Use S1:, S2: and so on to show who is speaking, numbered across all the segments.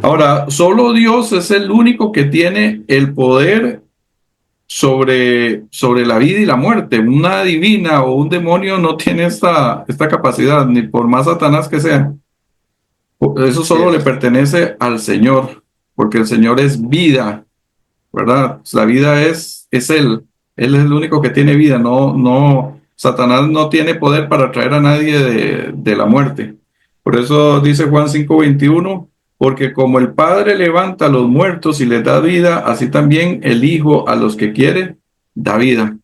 S1: Ahora, solo Dios es el único que tiene el poder sobre la vida y la muerte. Una divina o un demonio no tiene esta capacidad, ni por más Satanás que sea. Eso
S2: Así
S1: solo le
S2: es.
S1: pertenece al Señor, porque el Señor es vida, ¿verdad? La vida es Él. Él es el único que tiene vida. Satanás no tiene poder para traer a nadie de la muerte. Por eso dice Juan 5:21, porque como el Padre levanta a los muertos y les da vida, así también el Hijo a los que quiere da vida.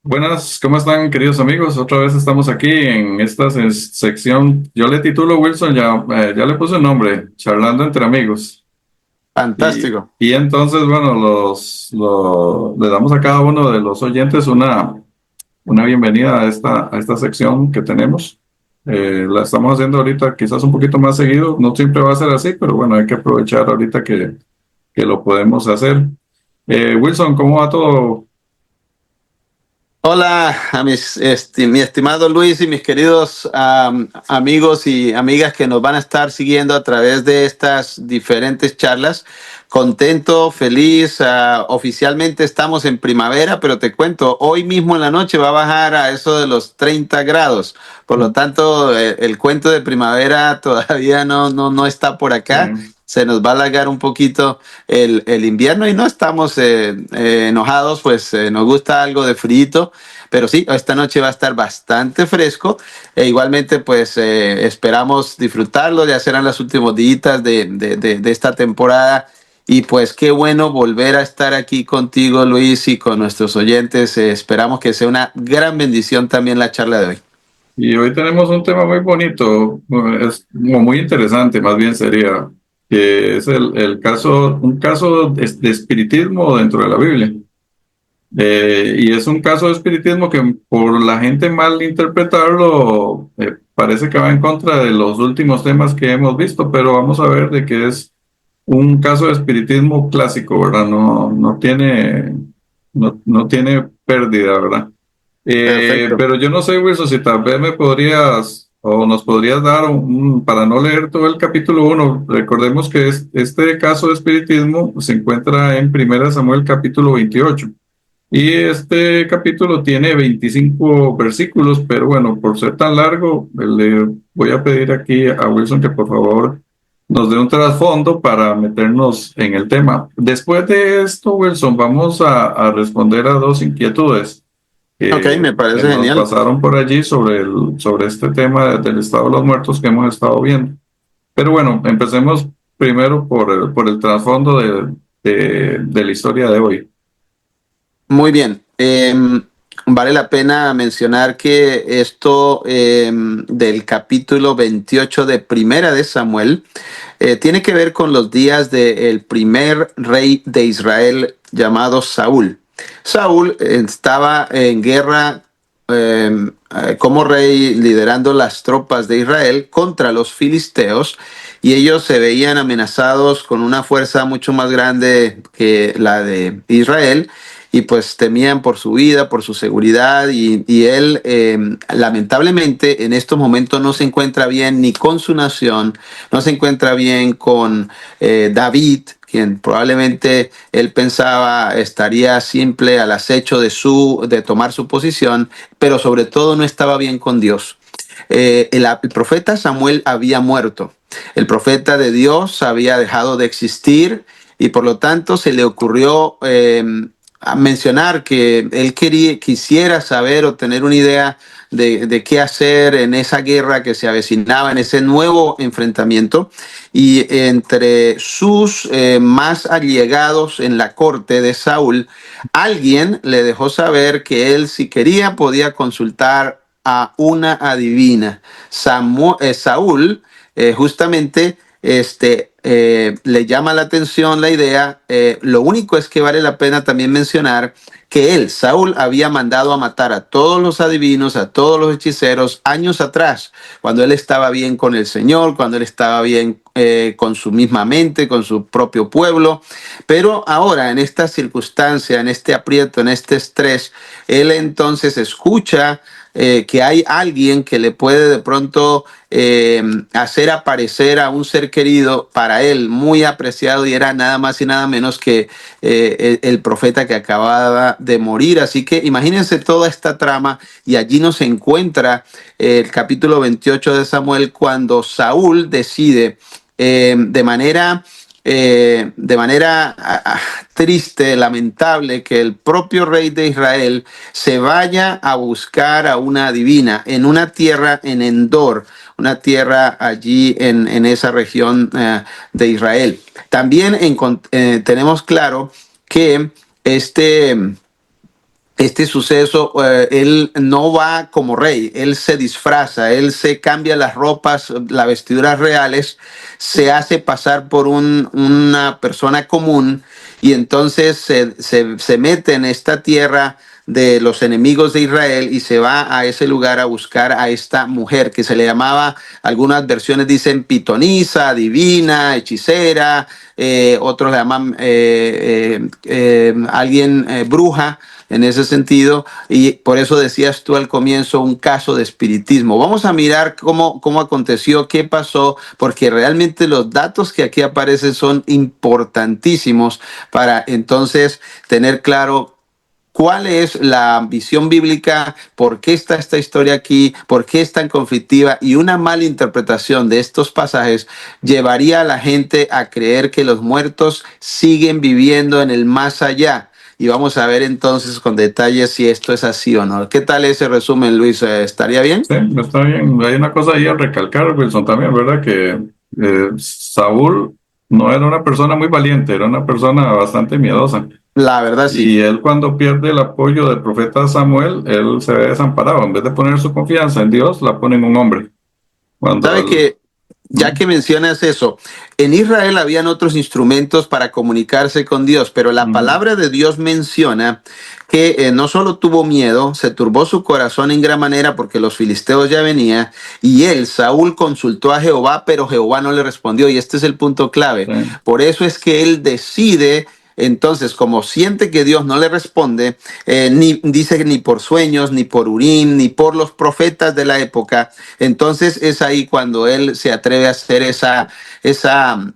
S1: Buenas, ¿cómo están, queridos amigos? Otra vez estamos aquí en esta sección. Yo le titulo Wilson, ya le puse el nombre, Charlando entre Amigos.
S2: Fantástico.
S1: Y entonces, bueno, le damos a cada uno de los oyentes una bienvenida a esta sección que tenemos. La estamos haciendo ahorita quizás un poquito más seguido, no siempre va a ser así, pero bueno, hay que aprovechar ahorita que lo podemos hacer. Wilson, ¿cómo va todo?
S2: Hola a mi estimado Luis y mis queridos amigos y amigas que nos van a estar siguiendo a través de estas diferentes charlas. Contento, feliz. Oficialmente estamos en primavera, pero te cuento, hoy mismo en la noche va a bajar a eso de los 30 grados. Por lo tanto, el cuento de primavera todavía no está por acá.
S1: Eh,
S2: Se nos va a alargar un poquito el invierno y no estamos enojados, pues nos gusta algo de frío, pero sí, esta noche va a estar bastante fresco e igualmente pues esperamos disfrutarlo, ya serán los últimos días de esta temporada y pues qué bueno volver a estar aquí contigo, Luis, y con nuestros oyentes. Esperamos que sea una gran bendición también la charla de hoy.
S1: Y hoy tenemos un tema muy bonito, es como muy interesante, más bien sería, que es el caso, un caso de espiritismo dentro de la Biblia. Y es un caso de espiritismo que por la gente mal interpretarlo, parece que va en contra de los últimos temas que hemos visto, pero vamos a ver de que es un caso de espiritismo clásico, ¿verdad? No tiene pérdida, ¿verdad?
S2: Perfecto.
S1: Pero yo no sé, Wilson, si tal vez me podrías o nos podrías dar para no leer todo el capítulo uno. Recordemos que este caso de espiritismo se encuentra en 1 Samuel capítulo 28. Y este capítulo tiene 25 versículos, pero bueno, por ser tan largo, le voy a pedir aquí a Wilson que por favor nos dé un trasfondo para meternos en el tema. Después de esto, Wilson, vamos a responder a dos inquietudes
S2: Ok, me
S1: que
S2: parece
S1: nos
S2: genial.
S1: pasaron por allí sobre este tema del estado de los muertos que hemos estado viendo. Pero bueno, empecemos primero por el trasfondo de la historia de hoy.
S2: Muy bien. Vale la pena mencionar que esto del capítulo 28 de Primera de Samuel tiene que ver con los días del primer rey de Israel llamado Saúl. Saúl estaba en guerra como rey liderando las tropas de Israel contra los filisteos y ellos se veían amenazados con una fuerza mucho más grande que la de Israel y pues temían por su vida, por su seguridad y él lamentablemente en estos momentos no se encuentra bien ni con su nación, no se encuentra bien con David, quien probablemente él pensaba estaría simple al acecho de tomar su posición, pero sobre todo no estaba bien con Dios. El profeta Samuel había muerto. El profeta de Dios había dejado de existir y por lo tanto se le ocurrió a mencionar que él quisiera saber o tener una idea de qué hacer en esa guerra que se avecinaba, en ese nuevo enfrentamiento. Y entre sus más allegados en la corte de Saúl, alguien le dejó saber que él, si quería, podía consultar a una adivina. Saúl justamente le llama la atención la idea. Lo único es que vale la pena también mencionar que él, Saúl, había mandado a matar a todos los adivinos, a todos los hechiceros años atrás, cuando él estaba bien con el Señor, cuando él estaba bien con su misma mente, con su propio pueblo. Pero ahora, en esta circunstancia, en este aprieto, en este estrés, él entonces escucha que hay alguien que le puede de pronto hacer aparecer a un ser querido para él, muy apreciado, y era nada más y nada menos que el profeta que acababa de morir. Así que imagínense toda esta trama, y allí nos encuentra el capítulo 28 de Samuel, cuando Saúl decide de manera triste, lamentable, que el propio rey de Israel se vaya a buscar a una adivina en una tierra en Endor, una tierra allí en esa región de Israel. También tenemos claro que este suceso, él no va como rey, él se disfraza, él se cambia las ropas, las vestiduras reales, se hace pasar por una persona común, y entonces se mete en esta tierra de los enemigos de Israel y se va a ese lugar a buscar a esta mujer que se le llamaba, algunas versiones dicen pitonisa, divina, hechicera, otros le llaman alguien bruja en ese sentido, y por eso decías tú al comienzo un caso de espiritismo. Vamos a mirar cómo aconteció, qué pasó, porque realmente los datos que aquí aparecen son importantísimos para entonces tener claro cuál es la visión bíblica, por qué está esta historia aquí, por qué es tan conflictiva, y una mala interpretación de estos pasajes llevaría a la gente a creer que los muertos siguen viviendo en el más allá. Y vamos a ver entonces con detalle si esto es así o no. ¿Qué tal ese resumen, Luis? ¿Estaría bien?
S1: Sí, está bien. Hay una cosa ahí a recalcar, Wilson, también, ¿verdad? Que Saúl no era una persona muy valiente, era una persona bastante miedosa.
S2: La verdad sí.
S1: Y él, cuando pierde el apoyo del profeta Samuel, él se ve desamparado. En vez de poner su confianza en Dios, la pone en un hombre. Cuando
S2: ¿Sabe
S1: él...
S2: que ya que mencionas eso, en Israel habían otros instrumentos para comunicarse con Dios, pero la
S1: Ujú.
S2: palabra de Dios menciona que no solo tuvo miedo, se turbó su corazón en gran manera porque los filisteos ya venían, y él, Saúl, consultó a Jehová, pero Jehová no le respondió, y este es el punto clave.
S1: Sí.
S2: Por eso es que él decide. Entonces, como siente que Dios no le responde, dice que ni por sueños, ni por Urim, ni por los profetas de la época, entonces es ahí cuando él se atreve a hacer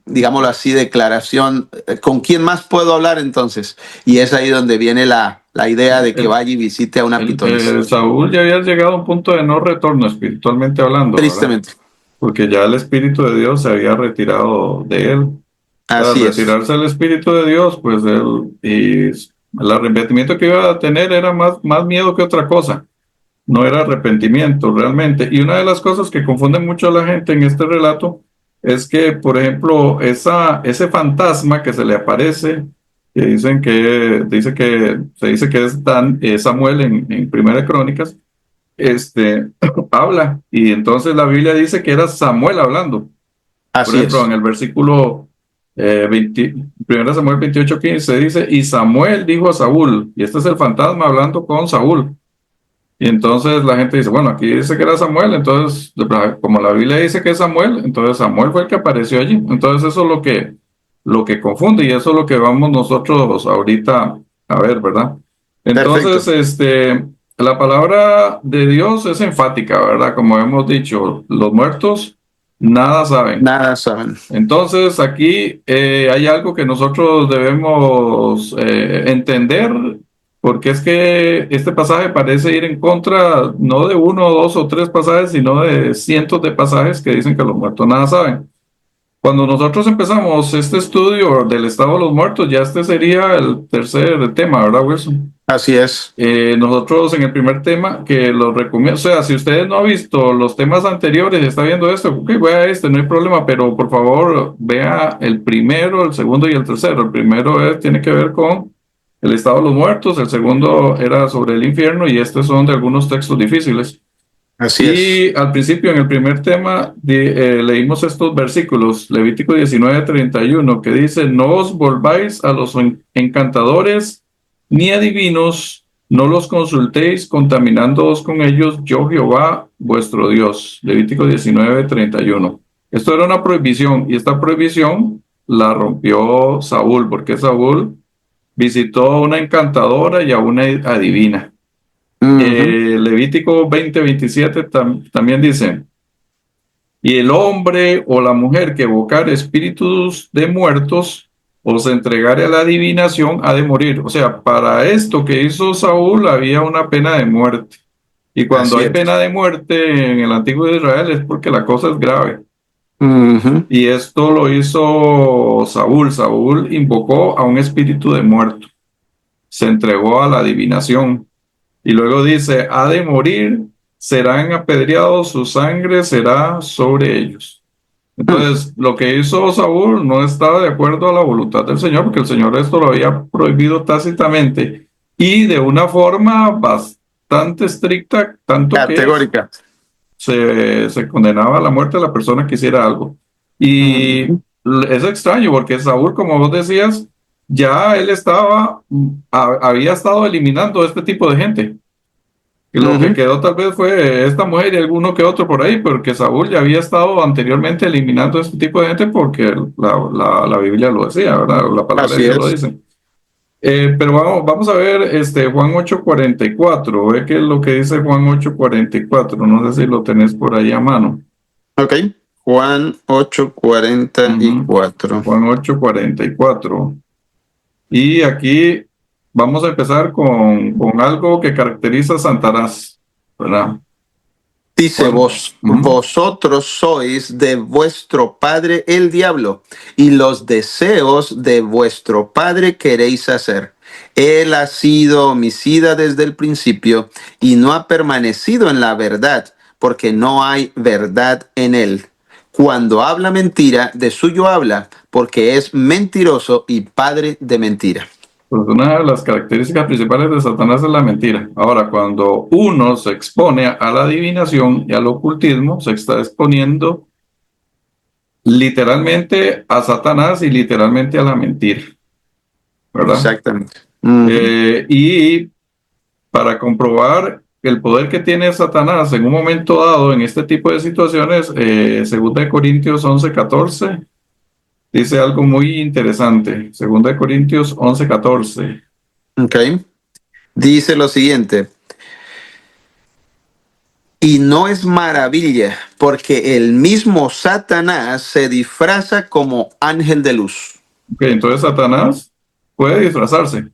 S2: digámoslo así, declaración. ¿Con quién más puedo hablar entonces? Y es ahí donde viene la idea de que
S1: El,
S2: vaya y visite a una pitonisa.
S1: Saúl ya había llegado a un punto de no retorno espiritualmente hablando, ¿verdad?
S2: Tristemente.
S1: Porque ya el Espíritu de Dios se había retirado de él. Al
S2: Así es.
S1: retirarse el Espíritu de Dios, pues el arrepentimiento que iba a tener era más miedo que otra cosa. No era arrepentimiento realmente. Y una de las cosas que confunde mucho a la gente en este relato es que, por ejemplo, ese fantasma que se le aparece, que se dice que es Samuel en Primera de Crónicas, habla. Y entonces la Biblia dice que era Samuel hablando. Por
S2: Así
S1: ejemplo, en
S2: es.
S1: el versículo 1 Samuel 28:15 dice, y Samuel dijo a Saúl, y este es el fantasma hablando con Saúl. Y entonces la gente dice, bueno, aquí dice que era Samuel, entonces, como la Biblia dice que es Samuel, entonces Samuel fue el que apareció allí. Entonces eso es lo que confunde, y eso es lo que vamos nosotros ahorita a ver, ¿verdad? Entonces,
S2: Perfecto.
S1: la palabra de Dios es enfática, ¿verdad? Como hemos dicho, los muertos nada saben.
S2: Nada saben.
S1: Entonces, aquí hay algo que nosotros debemos entender, porque es que este pasaje parece ir en contra no de uno, dos o tres pasajes, sino de cientos de pasajes que dicen que los muertos nada saben. Cuando nosotros empezamos este estudio del estado de los muertos, ya este sería el tercer tema, ¿verdad, Wilson?
S2: Así es.
S1: Nosotros en el primer tema que lo recomiendo, o sea, si ustedes no han visto los temas anteriores y está viendo esto, ok, vea no hay problema, pero por favor vea el primero, el segundo y el tercero. El primero tiene que ver con el estado de los muertos, el segundo era sobre el infierno, y estos son de algunos textos difíciles.
S2: Así es.
S1: Y al principio, en el primer tema, leímos estos versículos, Levítico 19:31, que dice, no os volváis a los encantadores ni adivinos, no los consultéis contaminándoos con ellos, yo Jehová vuestro Dios. Levítico 19:31. Esto era una prohibición y esta prohibición la rompió Saúl, porque Saúl visitó a una encantadora y a una adivina.
S2: Ujú.
S1: Levítico 20:27 también dice, y el hombre o la mujer que evocar espíritus de muertos o se entregare a la adivinación ha de morir. O sea, para esto que hizo Saúl había una pena de muerte. Y cuando
S2: Así
S1: hay
S2: es.
S1: pena de muerte en el antiguo Israel es porque la cosa es grave.
S2: Ujú.
S1: Y esto lo hizo Saúl. Saúl invocó a un espíritu de muerto. Se entregó a la adivinación. Y luego dice, ha de morir, serán apedreados, su sangre será sobre ellos.
S2: Mm.
S1: Entonces, lo que hizo Saúl no estaba de acuerdo a la voluntad del Señor, porque el Señor esto lo había prohibido tácitamente y de una forma bastante estricta, tanto que
S2: Categórica.
S1: se condenaba a la muerte a la persona que hiciera algo. Y
S2: Ujú.
S1: es extraño, porque Saúl, como vos decías, ya él había estado eliminando este tipo de gente. Y lo que
S2: Ujú.
S1: quedó tal vez fue esta mujer y alguno que otro por ahí, porque Saúl ya había estado anteriormente eliminando este tipo de gente porque la Biblia lo decía, ¿verdad? La palabra de
S2: Así
S1: Dios lo
S2: es.
S1: dice. Pero vamos a ver Juan 8:44. Ve qué es lo que dice Juan 8:44. No sé si lo tenés por ahí a mano.
S2: Ok. Juan 8, cuarenta y
S1: Ujú.
S2: cuatro.
S1: Juan 8:44. Y aquí vamos a empezar con algo que caracteriza a Satanás, ¿verdad?
S2: Dice
S1: Juan. Ujú.
S2: vosotros sois de vuestro padre el diablo, y los deseos de vuestro padre queréis hacer. Él ha sido homicida desde el principio y no ha permanecido en la verdad, porque no hay verdad en él. Cuando habla mentira, de suyo habla, porque es mentiroso y padre de mentira.
S1: Pues una de las características principales de Satanás es la mentira. Ahora, cuando uno se expone a la adivinación y al ocultismo, se está exponiendo literalmente a Satanás y literalmente a la mentira, ¿verdad?
S2: Exactamente. Ujú.
S1: Y para comprobar el poder que tiene Satanás en un momento dado en este tipo de situaciones, 2 Corintios 11:14 dice algo muy interesante. 2 Corintios 11:14.
S2: Ok. Dice lo siguiente. Y no es maravilla, porque el mismo Satanás se disfraza como ángel de luz.
S1: Ok, entonces Satanás puede disfrazarse,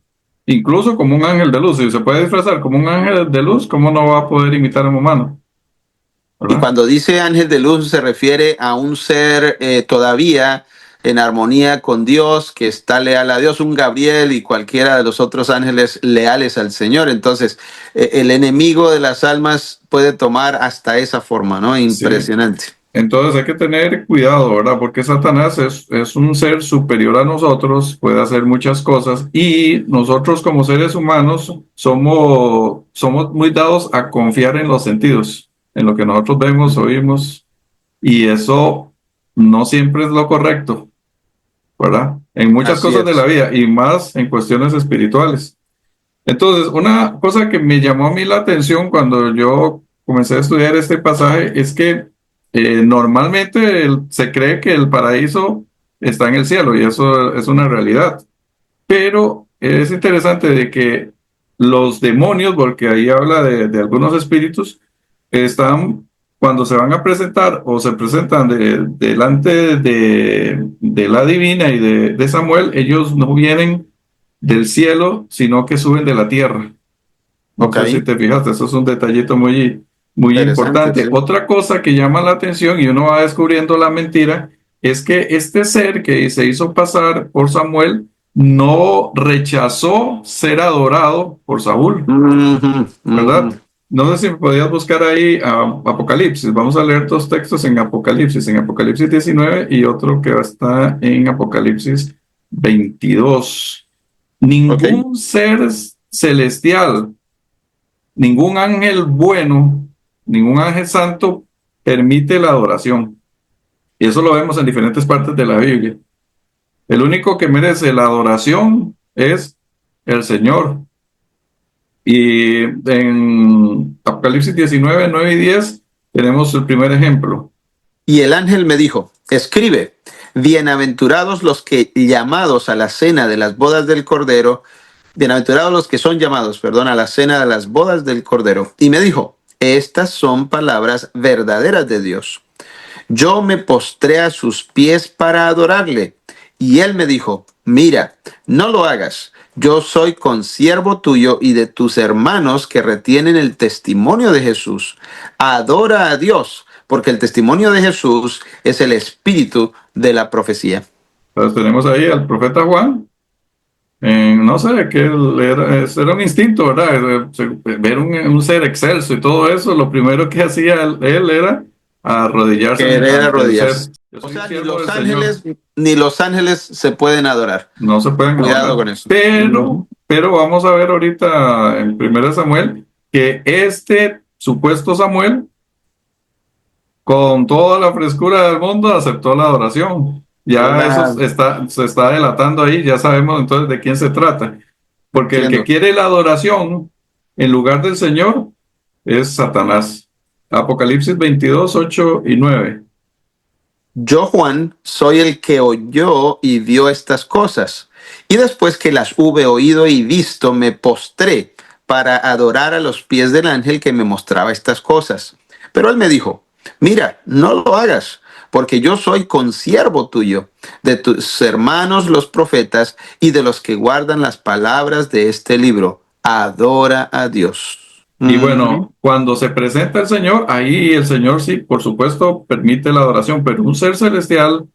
S1: incluso como un ángel de luz. Si se puede disfrazar como un ángel de luz, ¿cómo no va a poder imitar a un humano?
S2: Y
S1: ¿Verdad?
S2: cuando dice ángel de luz se refiere a un ser todavía en armonía con Dios, que está leal a Dios, un Gabriel y cualquiera de los otros ángeles leales al Señor. Entonces, el enemigo de las almas puede tomar hasta esa forma, ¿no?
S1: Sí.
S2: Impresionante.
S1: Entonces hay que tener cuidado, ¿verdad? Porque Satanás es un ser superior a nosotros, puede hacer muchas cosas y nosotros como seres humanos somos muy dados a confiar en los sentidos, en lo que nosotros vemos, oímos, y eso no siempre es lo correcto, ¿verdad? En muchas
S2: Así
S1: cosas de la
S2: es.
S1: vida y más en cuestiones espirituales. Entonces, una cosa que me llamó a mí la atención cuando yo comencé a estudiar este pasaje es que normalmente se cree que el paraíso está en el cielo y eso es una realidad. Pero es interesante de que los demonios, porque ahí habla de algunos espíritus, están, cuando se van a presentar o se presentan delante de la divina y de Samuel, ellos no vienen del cielo, sino que suben de la tierra. No
S2: Ok.
S1: sé si te fijaste, eso es un detallito muy
S2: Interesante,
S1: importante.
S2: sí.
S1: Otra cosa que llama la atención y uno va descubriendo la mentira es que este ser que se hizo pasar por Samuel no rechazó ser adorado por Saúl,
S2: Ujú, ujú.
S1: ¿verdad? No sé si me podías buscar ahí Apocalipsis. Vamos a leer dos textos en Apocalipsis 19 y otro que está en Apocalipsis 22.
S2: Ok.
S1: Ningún ser celestial, ningún ángel bueno ningún ángel santo permite la adoración. Y eso lo vemos en diferentes partes de la Biblia. El único que merece la adoración es el Señor. Y en Apocalipsis 19, 9 y 10 tenemos el primer ejemplo.
S2: Y el ángel me dijo, escribe, bienaventurados los que llamados a la cena de las bodas del Cordero, bienaventurados los que son llamados, perdón, a la cena de las bodas del Cordero. Y me dijo, estas son palabras verdaderas de Dios. Yo me postré a sus pies para adorarle. Y él me dijo, mira, no lo hagas. Yo soy consiervo tuyo y de tus hermanos que retienen el testimonio de Jesús. Adora a Dios, porque el testimonio de Jesús es el espíritu de la profecía.
S1: Entonces tenemos ahí al profeta Juan. No sé, que era un instinto, ¿verdad? Ver un ser excelso y todo eso, lo primero que hacía él era arrodillarse
S2: Querer
S1: ante el ser.
S2: arrodillarse.
S1: Yo
S2: O
S1: soy un
S2: sea,
S1: siervo del Señor.
S2: ni los ángeles se pueden adorar.
S1: No se pueden
S2: Cuidado
S1: adorar.
S2: con eso.
S1: Pero vamos a ver ahorita en 1 Samuel que este supuesto Samuel, con toda la frescura del mundo, aceptó la adoración. Ya eso
S2: Claro.
S1: se está delatando ahí, ya sabemos entonces de quién se trata. Porque el que
S2: Entiendo.
S1: quiere la adoración en lugar del Señor es Satanás. Apocalipsis 22, 8 y 9.
S2: Yo, Juan, soy el que oyó y vio estas cosas. Y después que las hube oído y visto, me postré para adorar a los pies del ángel que me mostraba estas cosas. Pero él me dijo, mira, no lo hagas, porque yo soy consiervo tuyo, de tus hermanos los profetas y de los que guardan las palabras de este libro. Adora a Dios.
S1: Y bueno, cuando se presenta el Señor, ahí el Señor sí, por supuesto, permite la adoración, pero un ser celestial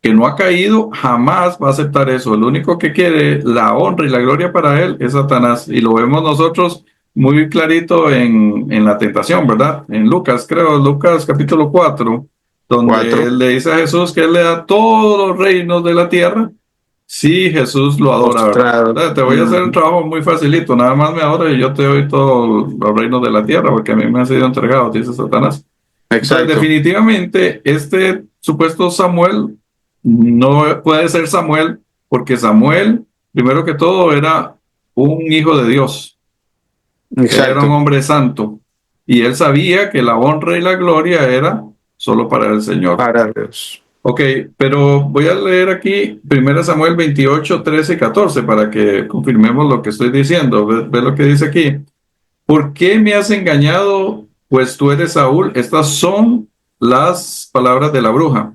S1: que no ha caído jamás va a aceptar eso. El único que quiere la honra y la gloria para él es Satanás. Y lo vemos nosotros muy clarito en la tentación, ¿verdad? En Lucas, creo, Lucas capítulo 4, donde
S2: 4.
S1: él le dice a Jesús que él le da todos los reinos de la tierra. Sí, Jesús lo adora,
S2: Postrado.
S1: ¿verdad? Te voy a hacer un trabajo muy facilito, nada más me adora y yo te doy todos los reinos de la tierra, porque a mí me han sido entregados, dice Satanás. Entonces,
S2: Exacto.
S1: definitivamente, este supuesto Samuel no puede ser Samuel, porque Samuel, primero que todo, era un hijo de Dios. Él era un
S2: Exacto.
S1: hombre santo. Y él sabía que la honra y la gloria era solo para el Señor.
S2: Para Dios.
S1: Ok, pero voy a leer aquí 1 Samuel 28, 13 y 14 para que confirmemos lo que estoy diciendo. Ve lo que dice aquí. ¿Por qué me has engañado? Pues tú eres Saúl. Estas son las palabras de la bruja.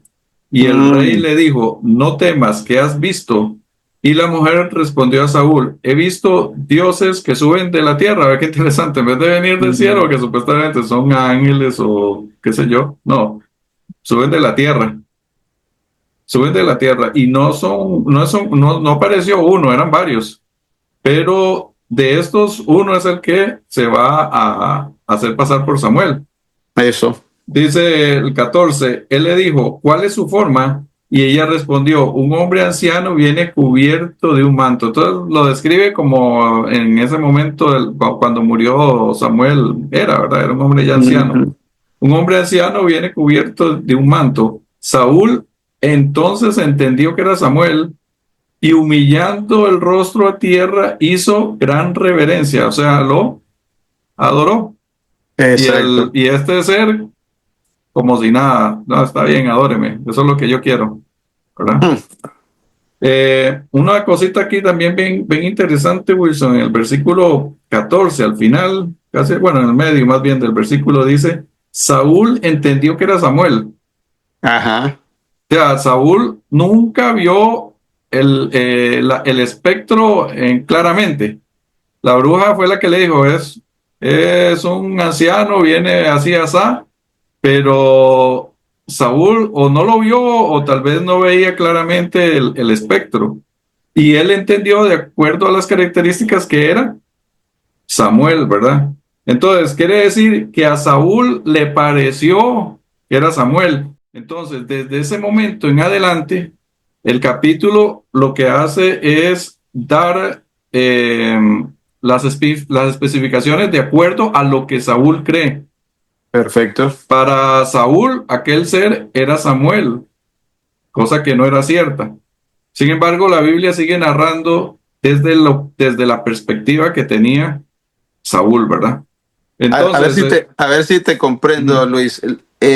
S1: Y el rey le dijo, no temas, ¿qué has visto? Y la mujer respondió a Saúl, he visto dioses que suben de la tierra. Ve qué interesante, en vez de venir del cielo, que supuestamente son ángeles o qué sé yo, no, suben de la tierra. Suben de la tierra y no apareció uno, eran varios. Pero de estos, uno es el que se va a hacer pasar por Samuel.
S2: Eso.
S1: Dice el 14, él le dijo, ¿cuál es su forma? Y ella respondió, un hombre anciano viene cubierto de un manto. Entonces lo describe como en ese momento, cuando murió Samuel, ¿verdad? Era un hombre ya anciano. Un hombre anciano viene cubierto de un manto. Saúl entonces entendió que era Samuel y humillando el rostro a tierra hizo gran reverencia, o sea, lo adoró.
S2: Exacto.
S1: Y este ser, como si nada, no, está bien, adóreme, eso es lo que yo quiero, ¿verdad? Una cosita aquí también bien interesante, Wilson, en el versículo 14, al final, casi, bueno, en el medio más bien del versículo dice, Saúl entendió que era Samuel.
S2: Ajá.
S1: O sea, Saúl nunca vio el espectro claramente. La bruja fue la que le dijo, es un anciano, viene así, asá, pero Saúl o no lo vio o tal vez no veía claramente el espectro. Y él entendió de acuerdo a las características que era Samuel, ¿verdad? Entonces, quiere decir que a Saúl le pareció que era Samuel. Entonces, desde ese momento en adelante, el capítulo lo que hace es dar las especificaciones de acuerdo a lo que Saúl cree.
S2: Perfecto.
S1: Para Saúl, aquel ser era Samuel, cosa que no era cierta. Sin embargo, la Biblia sigue narrando desde la perspectiva que tenía Saúl, ¿verdad? Entonces,
S2: A ver si te comprendo,
S1: ujú,
S2: Luis.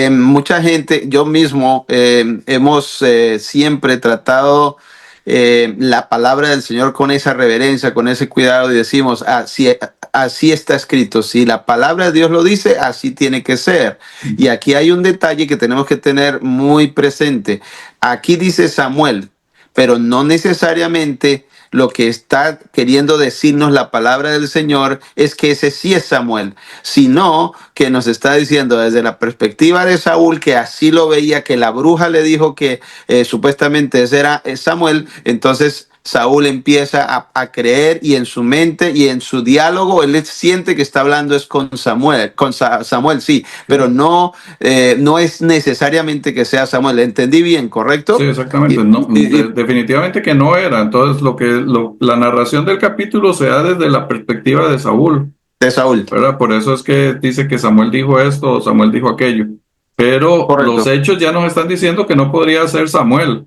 S2: Mucha gente, yo mismo, hemos siempre tratado la palabra del Señor con esa reverencia, con ese cuidado y decimos, así está escrito. Si la palabra de Dios lo dice, así tiene que ser. Y aquí hay un detalle que tenemos que tener muy presente. Aquí dice Samuel, pero no necesariamente lo que está queriendo decirnos la palabra del Señor es que ese sí es Samuel, sino que nos está diciendo desde la perspectiva de Saúl que así lo veía, que la bruja le dijo que supuestamente ese era Samuel. Entonces Saúl empieza a creer, y en su mente y en su diálogo él siente que está hablando es con Samuel, Samuel, sí, pero no es necesariamente que sea Samuel. ¿Entendí bien,
S1: sí,
S2: correcto?
S1: exactamente.
S2: Y,
S1: No,
S2: y,
S1: definitivamente que no era. Entonces, la narración del capítulo se da desde la perspectiva de Saúl,
S2: de Saúl,
S1: ¿verdad? Por eso es que dice que Samuel dijo esto o Samuel dijo aquello. Pero los
S2: correcto.
S1: hechos ya nos están diciendo que no podría ser Samuel.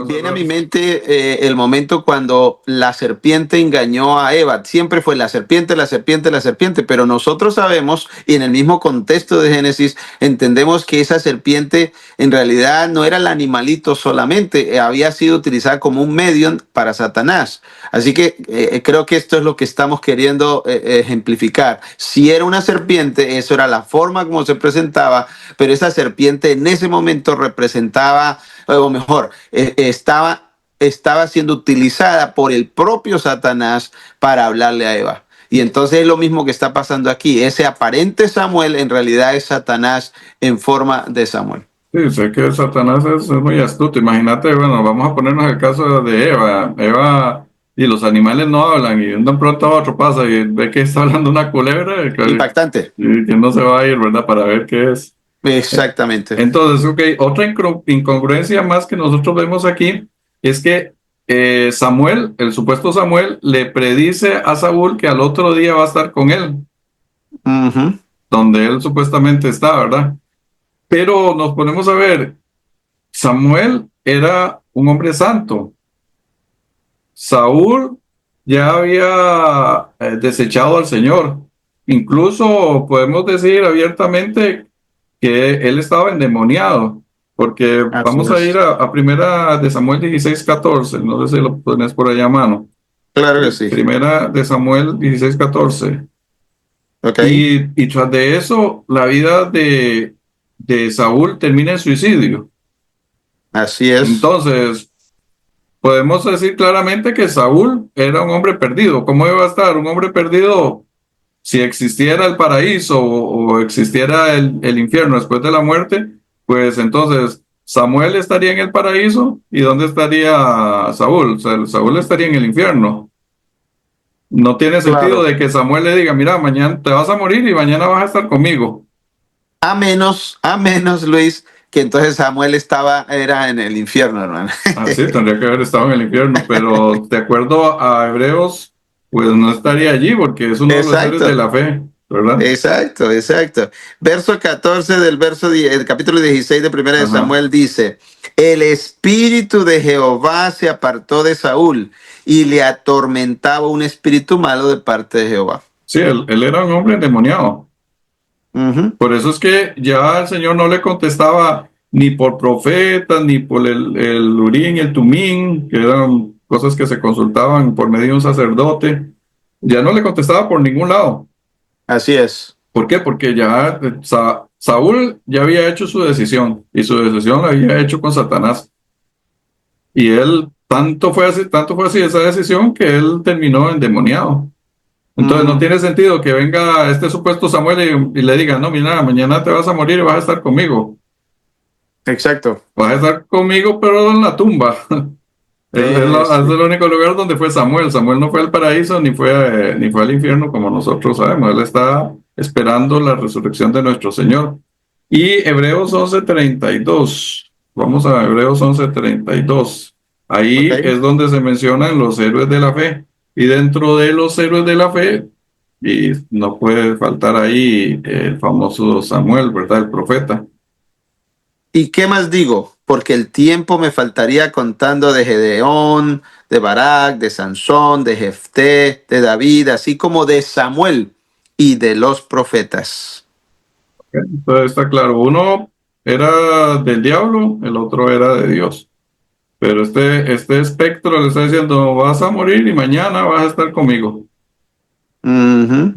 S2: Viene a mi mente el momento cuando la serpiente engañó a Eva. Siempre fue la serpiente, la serpiente, la serpiente, pero nosotros sabemos, y en el mismo contexto de Génesis, entendemos que esa serpiente en realidad no era el animalito solamente, había sido utilizada como un medio para Satanás. Así que creo que esto es lo que estamos queriendo ejemplificar. Si era una serpiente, eso era la forma como se presentaba, pero esa serpiente en ese momento representaba, o mejor, estaba siendo utilizada por el propio Satanás para hablarle a Eva. Y entonces es lo mismo que está pasando aquí. Ese aparente Samuel en realidad es Satanás en forma de Samuel.
S1: Sí, sé que Satanás es muy astuto. Imagínate, bueno, vamos a ponernos el caso de Eva. Eva y los animales no hablan y de un pronto a otro pasa y ve que está hablando una culebra
S2: Impactante.
S1: y que no se va a ir, ¿verdad? Para ver qué es.
S2: Exactamente.
S1: Entonces, ok, otra incongruencia más que nosotros vemos aquí es que Samuel, el supuesto Samuel, le predice a Saúl que al otro día va a estar con él,
S2: Ujú.
S1: donde él supuestamente está, ¿verdad? Pero nos ponemos a ver, Samuel era un hombre santo. Saúl ya había desechado al Señor. Incluso podemos decir abiertamente que él estaba endemoniado, porque
S2: Así
S1: vamos a ir
S2: es.
S1: a primera de Samuel 16:14, no sé si lo pones por allá a mano.
S2: Claro que sí.
S1: Primera de Samuel 16:14.
S2: Ok.
S1: Y tras de eso, la vida de Saúl termina en suicidio.
S2: Así es.
S1: Entonces, podemos decir claramente que Saúl era un hombre perdido. ¿Cómo iba a estar un hombre perdido si existiera el paraíso o existiera el infierno después de la muerte? Pues entonces Samuel estaría en el paraíso y ¿dónde estaría Saúl? O sea, Saúl estaría en el infierno. No tiene sentido
S2: Claro.
S1: de que Samuel le diga, mira, mañana te vas a morir y mañana vas a estar conmigo.
S2: A menos, Luis, que entonces Samuel era en el infierno, hermano.
S1: Ah, sí, tendría que haber estado en el infierno, pero de acuerdo a Hebreos, pues no estaría allí porque es uno de los seres de
S2: Exacto.
S1: la fe, ¿verdad?
S2: Exacto, exacto. Verso 14 del el capítulo 16 de Primera de
S1: Ajá.
S2: Samuel dice, el espíritu de Jehová se apartó de Saúl y le atormentaba un espíritu malo de parte de Jehová.
S1: Sí, él era un hombre endemoniado.
S2: Ujú.
S1: Por eso es que ya el Señor no le contestaba ni por profetas, ni por el Urín y el Tumín, que eran cosas que se consultaban por medio de un sacerdote. Ya no le contestaba por ningún lado.
S2: Así es.
S1: ¿Por qué? Porque ya Saúl ya había hecho su decisión y su decisión la había hecho con Satanás. Y él, tanto fue así esa decisión que él terminó endemoniado. Entonces no
S2: Ujú.
S1: tiene sentido que venga este supuesto Samuel y le diga, no, mira, mañana te vas a morir y vas a estar conmigo.
S2: Exacto.
S1: Vas a estar conmigo, pero en la tumba. Es
S2: Sí.
S1: el único lugar donde fue Samuel. Samuel no fue al paraíso ni fue al infierno como nosotros sabemos. Él está esperando la resurrección de nuestro Señor. Y Hebreos 11:32. Vamos a Hebreos 11:32. Ahí
S2: Ok.
S1: es donde se mencionan los héroes de la fe. Y dentro de los héroes de la fe, y no puede faltar ahí el famoso Samuel, ¿verdad? El profeta.
S2: ¿Y qué más digo? Porque el tiempo me faltaría contando de Gedeón, de Barak, de Sansón, de Jefté, de David, así como de Samuel y de los profetas.
S1: Entonces está claro, uno era del diablo, el otro era de Dios. Pero este espectro le está diciendo, vas a morir y mañana vas a estar conmigo.
S2: Ujú.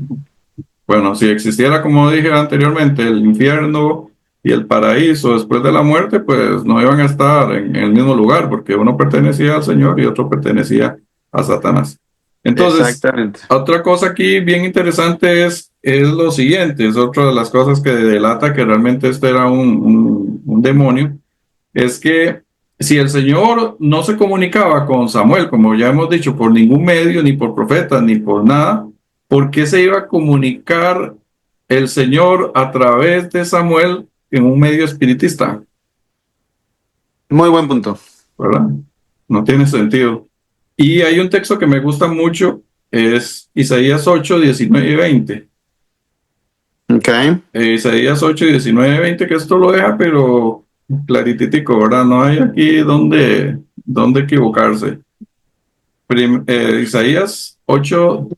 S1: Bueno, si existiera, como dije anteriormente, el infierno y el paraíso después de la muerte, pues no iban a estar en el mismo lugar, porque uno pertenecía al Señor y otro pertenecía a Satanás. Entonces,
S2: Exactamente.
S1: otra cosa aquí bien interesante es lo siguiente, es otra de las cosas que delata que realmente este era un demonio, es que si el Señor no se comunicaba con Samuel, como ya hemos dicho, por ningún medio, ni por profetas, ni por nada, ¿por qué se iba a comunicar el Señor a través de Samuel en un medio espiritista?
S2: Muy buen punto.
S1: ¿Verdad? No tiene sentido. Y hay un texto que me gusta mucho, es Isaías 8, 19 y 20.
S2: Ok.
S1: Isaías 8, 19 y 20, que esto lo deja, pero clarititico, ¿verdad? No hay aquí donde equivocarse. Isaías 8,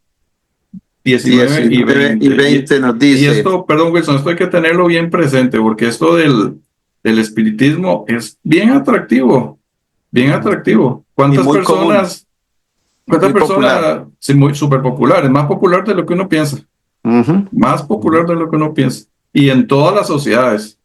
S1: 19 y
S2: 19 y
S1: 20.
S2: 20 nos
S1: Y
S2: dice,
S1: esto, perdón, Wilson, esto hay que tenerlo bien presente, porque esto del espiritismo es bien atractivo, bien atractivo.
S2: y muy común,
S1: Cuántas
S2: muy popular.
S1: personas, sí, muy súper populares, más popular de lo que uno piensa,
S2: Ujú.
S1: más popular de lo que uno piensa. Y en todas las sociedades.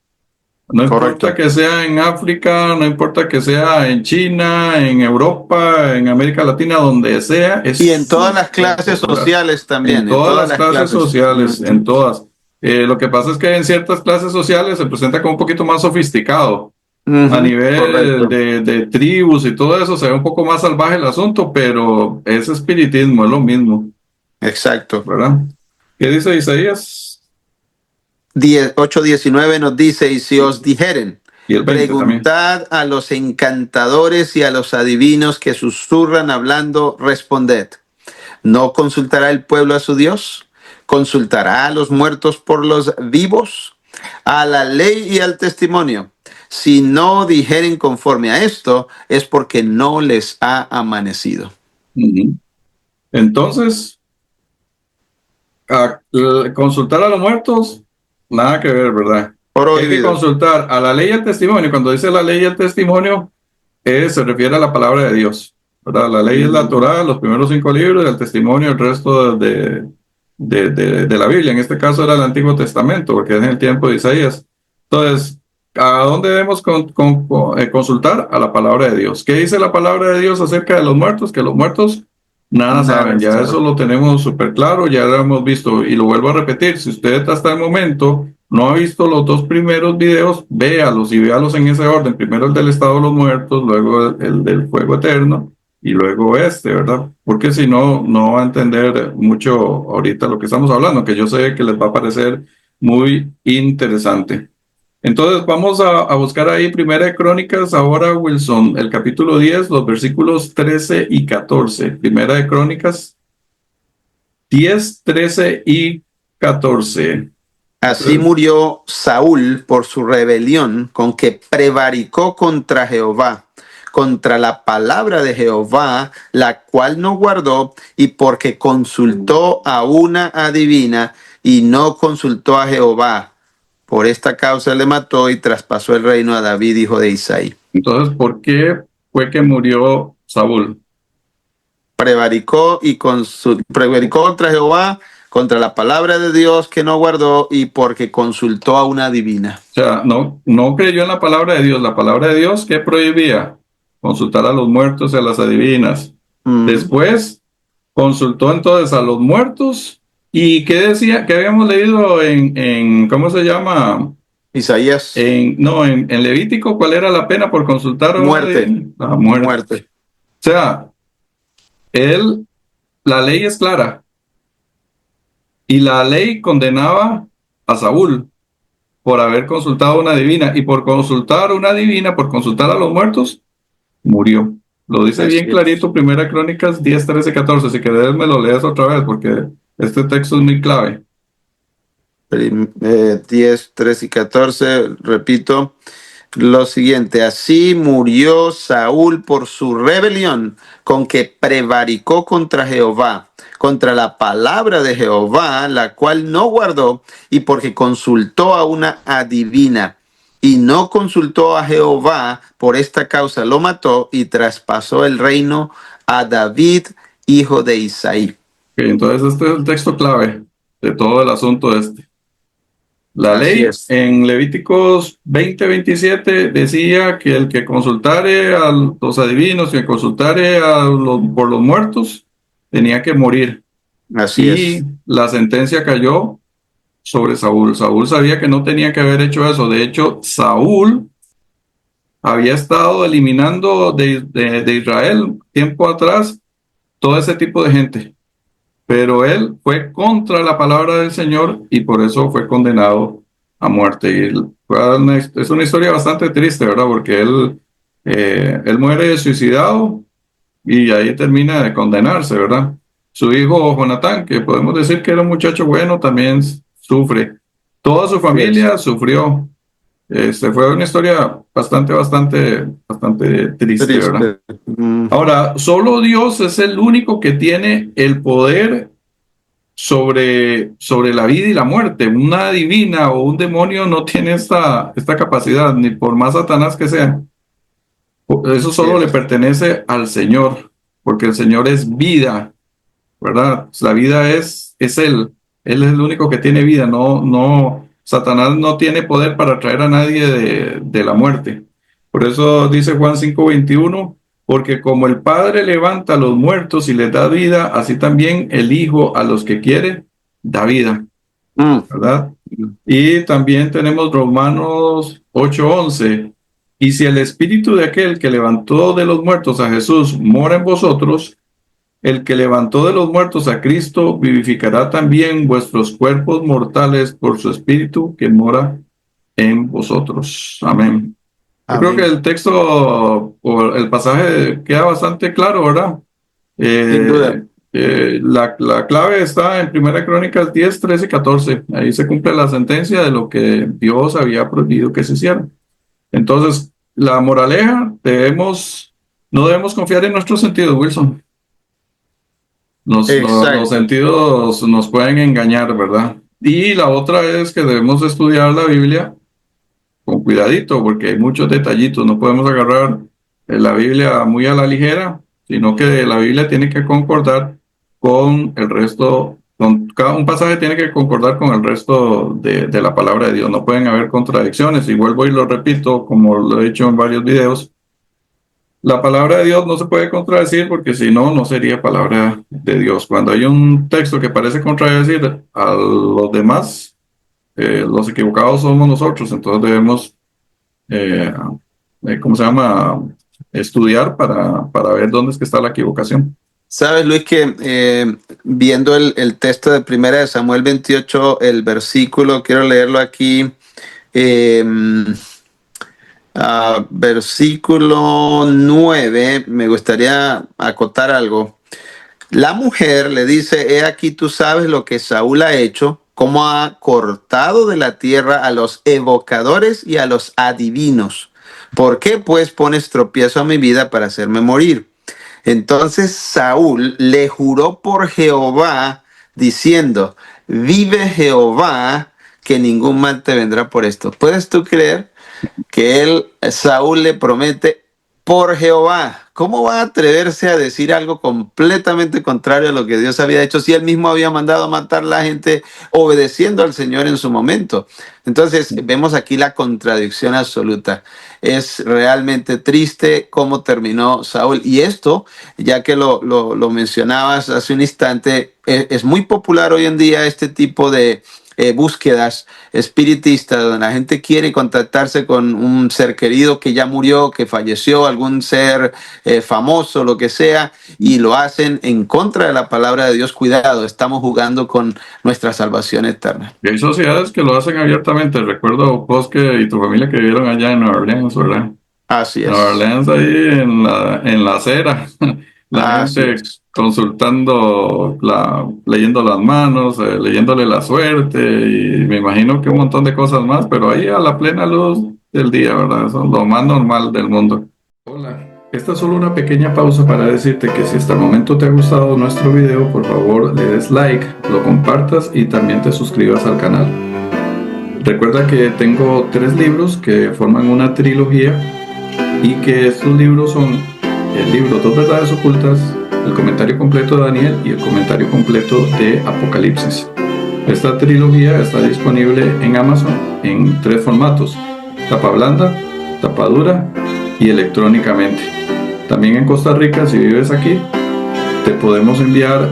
S1: No importa
S2: Correcto.
S1: que sea en África, no importa que sea en China, en Europa, en América Latina, donde sea, es
S2: Y en todas las
S1: súper
S2: clases
S1: popular.
S2: sociales
S1: En
S2: también, en
S1: todas
S2: todas
S1: las
S2: las
S1: clases
S2: clases.
S1: sociales, en
S2: Ujú.
S1: todas. Lo que pasa es que en ciertas clases sociales se presenta como un poquito más sofisticado. A
S2: Ujú.
S1: nivel
S2: Correcto.
S1: de tribus y todo eso, se ve un poco más salvaje el asunto, pero es espiritismo, es lo mismo,
S2: Exacto.
S1: ¿verdad? ¿Qué dice Isaías?
S2: 8:19 nos dice, y si os dijeren,
S1: Y el 20 también.
S2: preguntad a los encantadores y a los adivinos que susurran hablando, responded. ¿No consultará el pueblo a su Dios? ¿Consultará a los muertos por los vivos? A la ley y al testimonio. Si no dijeren conforme a esto, es porque no les ha amanecido.
S1: Ujú. Entonces, consultar a los muertos, nada que ver, ¿verdad? Que hay que
S2: Prohibido.
S1: consultar a la ley y al testimonio. Cuando dice la ley y el testimonio, se refiere a la palabra de Dios, ¿verdad? La ley es la
S2: Ujú.
S1: Torá, los primeros 5 libros, y el testimonio, el resto de la Biblia. En este caso era el Antiguo Testamento, porque es en el tiempo de Isaías. Entonces, ¿a dónde debemos consultar? A la palabra de Dios. ¿Qué dice la palabra de Dios acerca de los muertos? Que los muertos nada
S2: Nada
S1: saben, ya eso
S2: sabe.
S1: lo tenemos súper claro, ya lo hemos visto y lo vuelvo a repetir, si usted hasta el momento no ha visto los dos primeros videos, véalos y véalos en ese orden, primero el del estado de los muertos, luego el del fuego eterno y luego este, ¿verdad? Porque si no, no va a entender mucho ahorita lo que estamos hablando, que yo sé que les va a parecer muy interesante. Entonces vamos a buscar ahí Primera de Crónicas, ahora Wilson, el capítulo 10 los versículos 13 y 14. Primera de Crónicas 10 13 y 14.
S2: Así
S1: Entonces,
S2: murió Saúl por su rebelión con que prevaricó contra Jehová, contra la palabra de Jehová, la cual no guardó, y porque consultó a una adivina y no consultó a Jehová. Por esta causa le mató y traspasó el reino a David, hijo de Isaí.
S1: ¿Por qué fue que murió Saúl?
S2: Prevaricó contra Jehová, contra la palabra de Dios que no guardó, y porque consultó a una adivina.
S1: O sea, no creyó en la palabra de Dios. La palabra de Dios que prohibía consultar a los muertos y a las adivinas.
S2: Mm.
S1: Después consultó entonces a los muertos. ¿Y qué decía? ¿Qué habíamos leído ¿cómo se llama?
S2: Isaías,
S1: No, en Levítico, ¿cuál era la pena por consultar a una
S2: muerte,
S1: divina? La muerte.
S2: muerte.
S1: O sea, él, la ley es clara y la ley condenaba a Saúl por haber consultado a una divina y por consultar a una divina, por consultar a los muertos, murió. Lo dice bien
S2: Así es.
S1: clarito, Primera Crónicas 10, 13, 14. Si querés me lo lees otra vez porque este texto es muy clave.
S2: 10, 13 y 14, repito lo siguiente: así murió Saúl por su rebelión, con que prevaricó contra Jehová, contra la palabra de Jehová, la cual no guardó, y porque consultó a una adivina, y no consultó a Jehová. Por esta causa lo mató y traspasó el reino a David, hijo de Isaí.
S1: Ok, entonces este es el texto clave de todo el asunto este. La
S2: Así
S1: ley
S2: es.
S1: en Levíticos 20:27 decía que el que consultare a los adivinos, que consultare por los muertos, tenía que morir.
S2: Así
S1: Y
S2: es.
S1: la sentencia cayó sobre Saúl. Saúl sabía que no tenía que haber hecho eso. De hecho, Saúl había estado eliminando de Israel tiempo atrás todo ese tipo de gente. Pero él fue contra la palabra del Señor y por eso fue condenado a muerte. Y es una historia bastante triste, ¿verdad? Porque él muere suicidado y ahí termina de condenarse, ¿verdad? Su hijo Jonatán, que podemos decir que era un muchacho bueno, también sufre. Toda su
S2: Así es.
S1: familia sufrió. Fue una historia bastante triste, ¿verdad?
S2: Triste. Mm,
S1: Ahora, solo Dios es el único que tiene el poder sobre la vida y la muerte. Una divina o un demonio no tiene esta capacidad, ni por más Satanás que sea. Eso
S2: así
S1: solo le
S2: es.
S1: pertenece al Señor, porque el Señor es vida, ¿verdad? La vida es Él. Él es el único que tiene vida. Satanás no tiene poder para traer a nadie de la muerte. Por eso dice Juan 5:21, porque como el Padre levanta a los muertos y les da vida, así también el Hijo a los que quiere da vida,
S2: Mm,
S1: ¿verdad? Y también tenemos Romanos 8:11. Y si el espíritu de aquel que levantó de los muertos a Jesús mora en vosotros, el que levantó de los muertos a Cristo vivificará también vuestros cuerpos mortales por su espíritu que mora en vosotros. Amén. Yo creo que
S2: amén.
S1: el texto o el pasaje queda bastante claro, ¿verdad?
S2: Sin duda.
S1: Eh, la clave está en Primera Crónicas 10, 13 y 14. Ahí se cumple la sentencia de lo que Dios había prohibido que se hiciera. Entonces, la moraleja, no debemos confiar en nuestros sentidos, Wilson. Los
S2: Exacto.
S1: sentidos nos pueden engañar, ¿verdad? Y la otra es que debemos estudiar la Biblia con cuidadito, porque hay muchos detallitos. No podemos agarrar la Biblia muy a la ligera, sino que la Biblia tiene que concordar con el resto, cada un pasaje tiene que concordar con el resto de la palabra de Dios. No pueden haber contradicciones. Y vuelvo y lo repito, como lo he dicho en varios videos, la palabra de Dios no se puede contradecir porque si no, no sería palabra de Dios. Cuando hay un texto que parece contradecir a los demás, los equivocados somos nosotros, entonces debemos, eh, ¿cómo se llama? Estudiar para ver dónde es que está la equivocación.
S2: Sabes, Luis, que viendo el texto de Primera de Samuel 28, el versículo, quiero leerlo aquí, eh, versículo 9, me gustaría acotar algo. La mujer le dice: he aquí, tú sabes lo que Saúl ha hecho, cómo ha cortado de la tierra a los evocadores y a los adivinos. ¿Por qué pues pones tropiezo a mi vida para hacerme morir? Entonces Saúl le juró por Jehová, diciendo: vive Jehová, que ningún mal te vendrá por esto. ¿Puedes tú creer que Saúl le promete por Jehová? ¿Cómo va a atreverse a decir algo completamente contrario a lo que Dios había hecho si él mismo había mandado a matar a la gente obedeciendo al Señor en su momento? Entonces vemos aquí la contradicción absoluta. Es realmente triste cómo terminó Saúl. Y esto, ya que lo mencionabas hace un instante, es muy popular hoy en día este tipo de búsquedas espiritistas, donde la gente quiere contactarse con un ser querido que ya murió, que falleció, algún ser famoso, lo que sea, y lo hacen en contra de la palabra de Dios. Cuidado, estamos jugando con nuestra salvación eterna.
S1: Y hay sociedades que lo hacen abiertamente. Recuerdo vos y tu familia que vivieron allá en Nueva Orleans, ¿verdad?
S2: Así
S1: Nueva
S2: es.
S1: Orleans ahí en la acera, la
S2: Así
S1: gente
S2: es.
S1: consultando, leyendo las manos, leyéndole la suerte y me imagino que un montón de cosas más, pero ahí a la plena luz del día, ¿verdad? Eso es lo más normal del mundo. Hola, esta es solo una pequeña pausa para decirte que si hasta el momento te ha gustado nuestro video, por favor le des like, lo compartas y también te suscribas al canal. Recuerda que tengo 3 libros que forman una trilogía y que estos libros son el libro Dos Verdades Ocultas, el comentario completo de Daniel y el comentario completo de Apocalipsis. Esta trilogía está disponible en Amazon en 3 formatos: tapa blanda, tapa dura y electrónicamente. También en Costa Rica, si vives aquí, te podemos enviar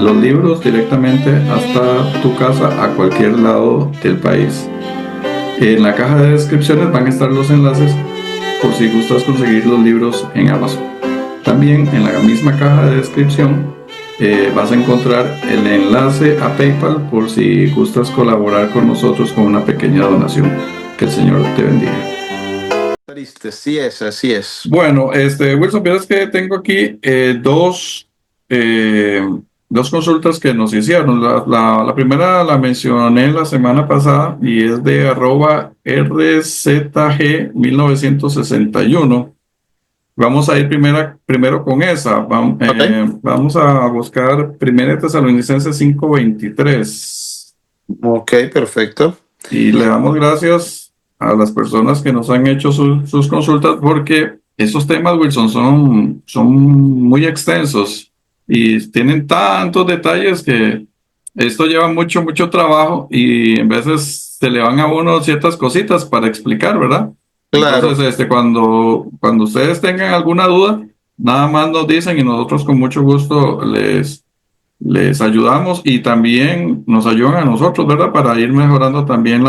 S1: los libros directamente hasta tu casa a cualquier lado del país. En la caja de descripciones van a estar los enlaces por si gustas conseguir los libros en Amazon. También en la misma caja de descripción vas a encontrar el enlace a PayPal por si gustas colaborar con nosotros con una pequeña donación. Que el Señor te bendiga.
S2: Triste, sí es, así es.
S1: Bueno, Wilson, vieras que tengo aquí dos consultas que nos hicieron. La primera la mencioné la semana pasada y es de @RZG1961. Vamos a ir primero con esa.
S2: Ok.
S1: Vamos a buscar 1 Tesalonicenses 5:23.
S2: Ok, perfecto.
S1: Y le damos gracias a las personas que nos han hecho sus consultas porque esos temas, Wilson, son muy extensos y tienen tantos detalles que esto lleva mucho, mucho trabajo y en veces se le van a uno ciertas cositas para explicar, ¿verdad? Entonces,
S2: Claro.
S1: cuando ustedes tengan alguna duda, nada más nos dicen y nosotros con mucho gusto les ayudamos y también nos ayudan a nosotros, ¿verdad? Para ir mejorando también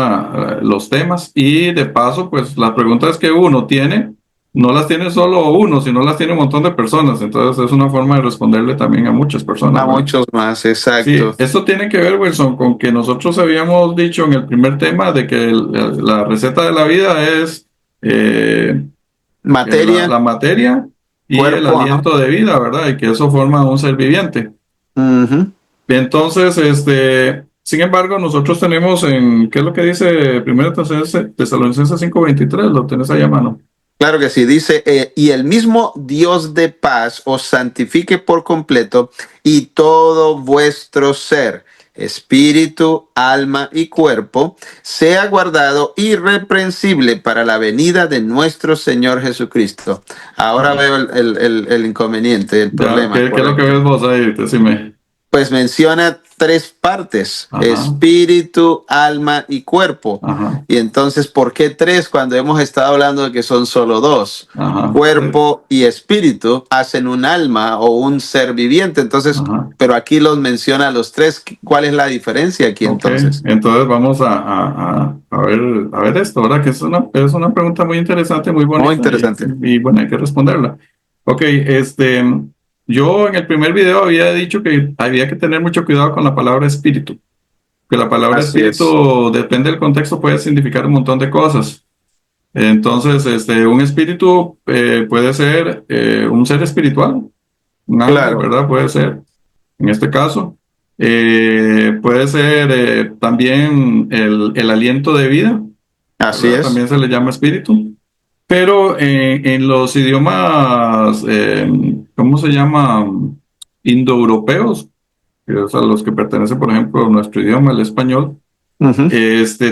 S1: los temas y de paso, pues las preguntas que uno tiene, no las tiene solo uno, sino las tiene un montón de personas. Entonces es una forma de responderle también a muchas personas,
S2: A
S1: ¿verdad?
S2: muchos más,
S1: Sí,
S2: exacto.
S1: esto tiene que ver, Wilson, con que nosotros habíamos dicho en el primer tema de que la receta de la vida es eh,
S2: Materia,
S1: la materia y el
S2: cuerpo, ajá.
S1: aliento de vida, ¿verdad? Y que eso forma un ser viviente.
S2: Ujú.
S1: Entonces, sin embargo, nosotros tenemos ¿qué es lo que dice 1 Tesalonicenses 5:23? Lo tenés ahí a mano.
S2: Claro que sí, dice, y el mismo Dios de paz os santifique por completo y todo vuestro ser, espíritu, alma y cuerpo, sea guardado irreprensible para la venida de nuestro Señor Jesucristo. Ahora
S1: Ajá.
S2: veo el inconveniente, el
S1: Ya,
S2: problema,
S1: ¿qué es lo que
S2: correcto.
S1: ves vos ahí? Decime.
S2: Pues menciona 3 partes:
S1: Ajá,
S2: espíritu, alma y cuerpo.
S1: ajá,
S2: Y entonces, ¿por qué 3 cuando hemos estado hablando de que son solo 2?
S1: ajá,
S2: Cuerpo y espíritu hacen un alma o un ser viviente. Entonces,
S1: ajá.
S2: pero aquí los menciona los 3. ¿Cuál es la diferencia aquí
S1: Ok,
S2: entonces?
S1: entonces vamos a ver esto, ¿verdad? Que es una pregunta muy interesante, muy
S2: Muy
S1: bonita
S2: interesante.
S1: y bueno, hay que responderla. Ok, yo en el primer video había dicho que había que tener mucho cuidado con la palabra espíritu, que la palabra
S2: Así es.
S1: espíritu, depende del contexto, puede significar un montón de cosas. Entonces, un espíritu puede ser un ser espiritual, un ángel,
S2: Claro,
S1: ¿verdad? Puede ser, en este caso. Puede ser también el aliento de vida,
S2: así
S1: ¿verdad?
S2: es.
S1: También se le llama espíritu. Pero en los idiomas, ¿cómo se llama? Indoeuropeos, que es a los que pertenece, por ejemplo, nuestro idioma, el español,
S2: Ujú.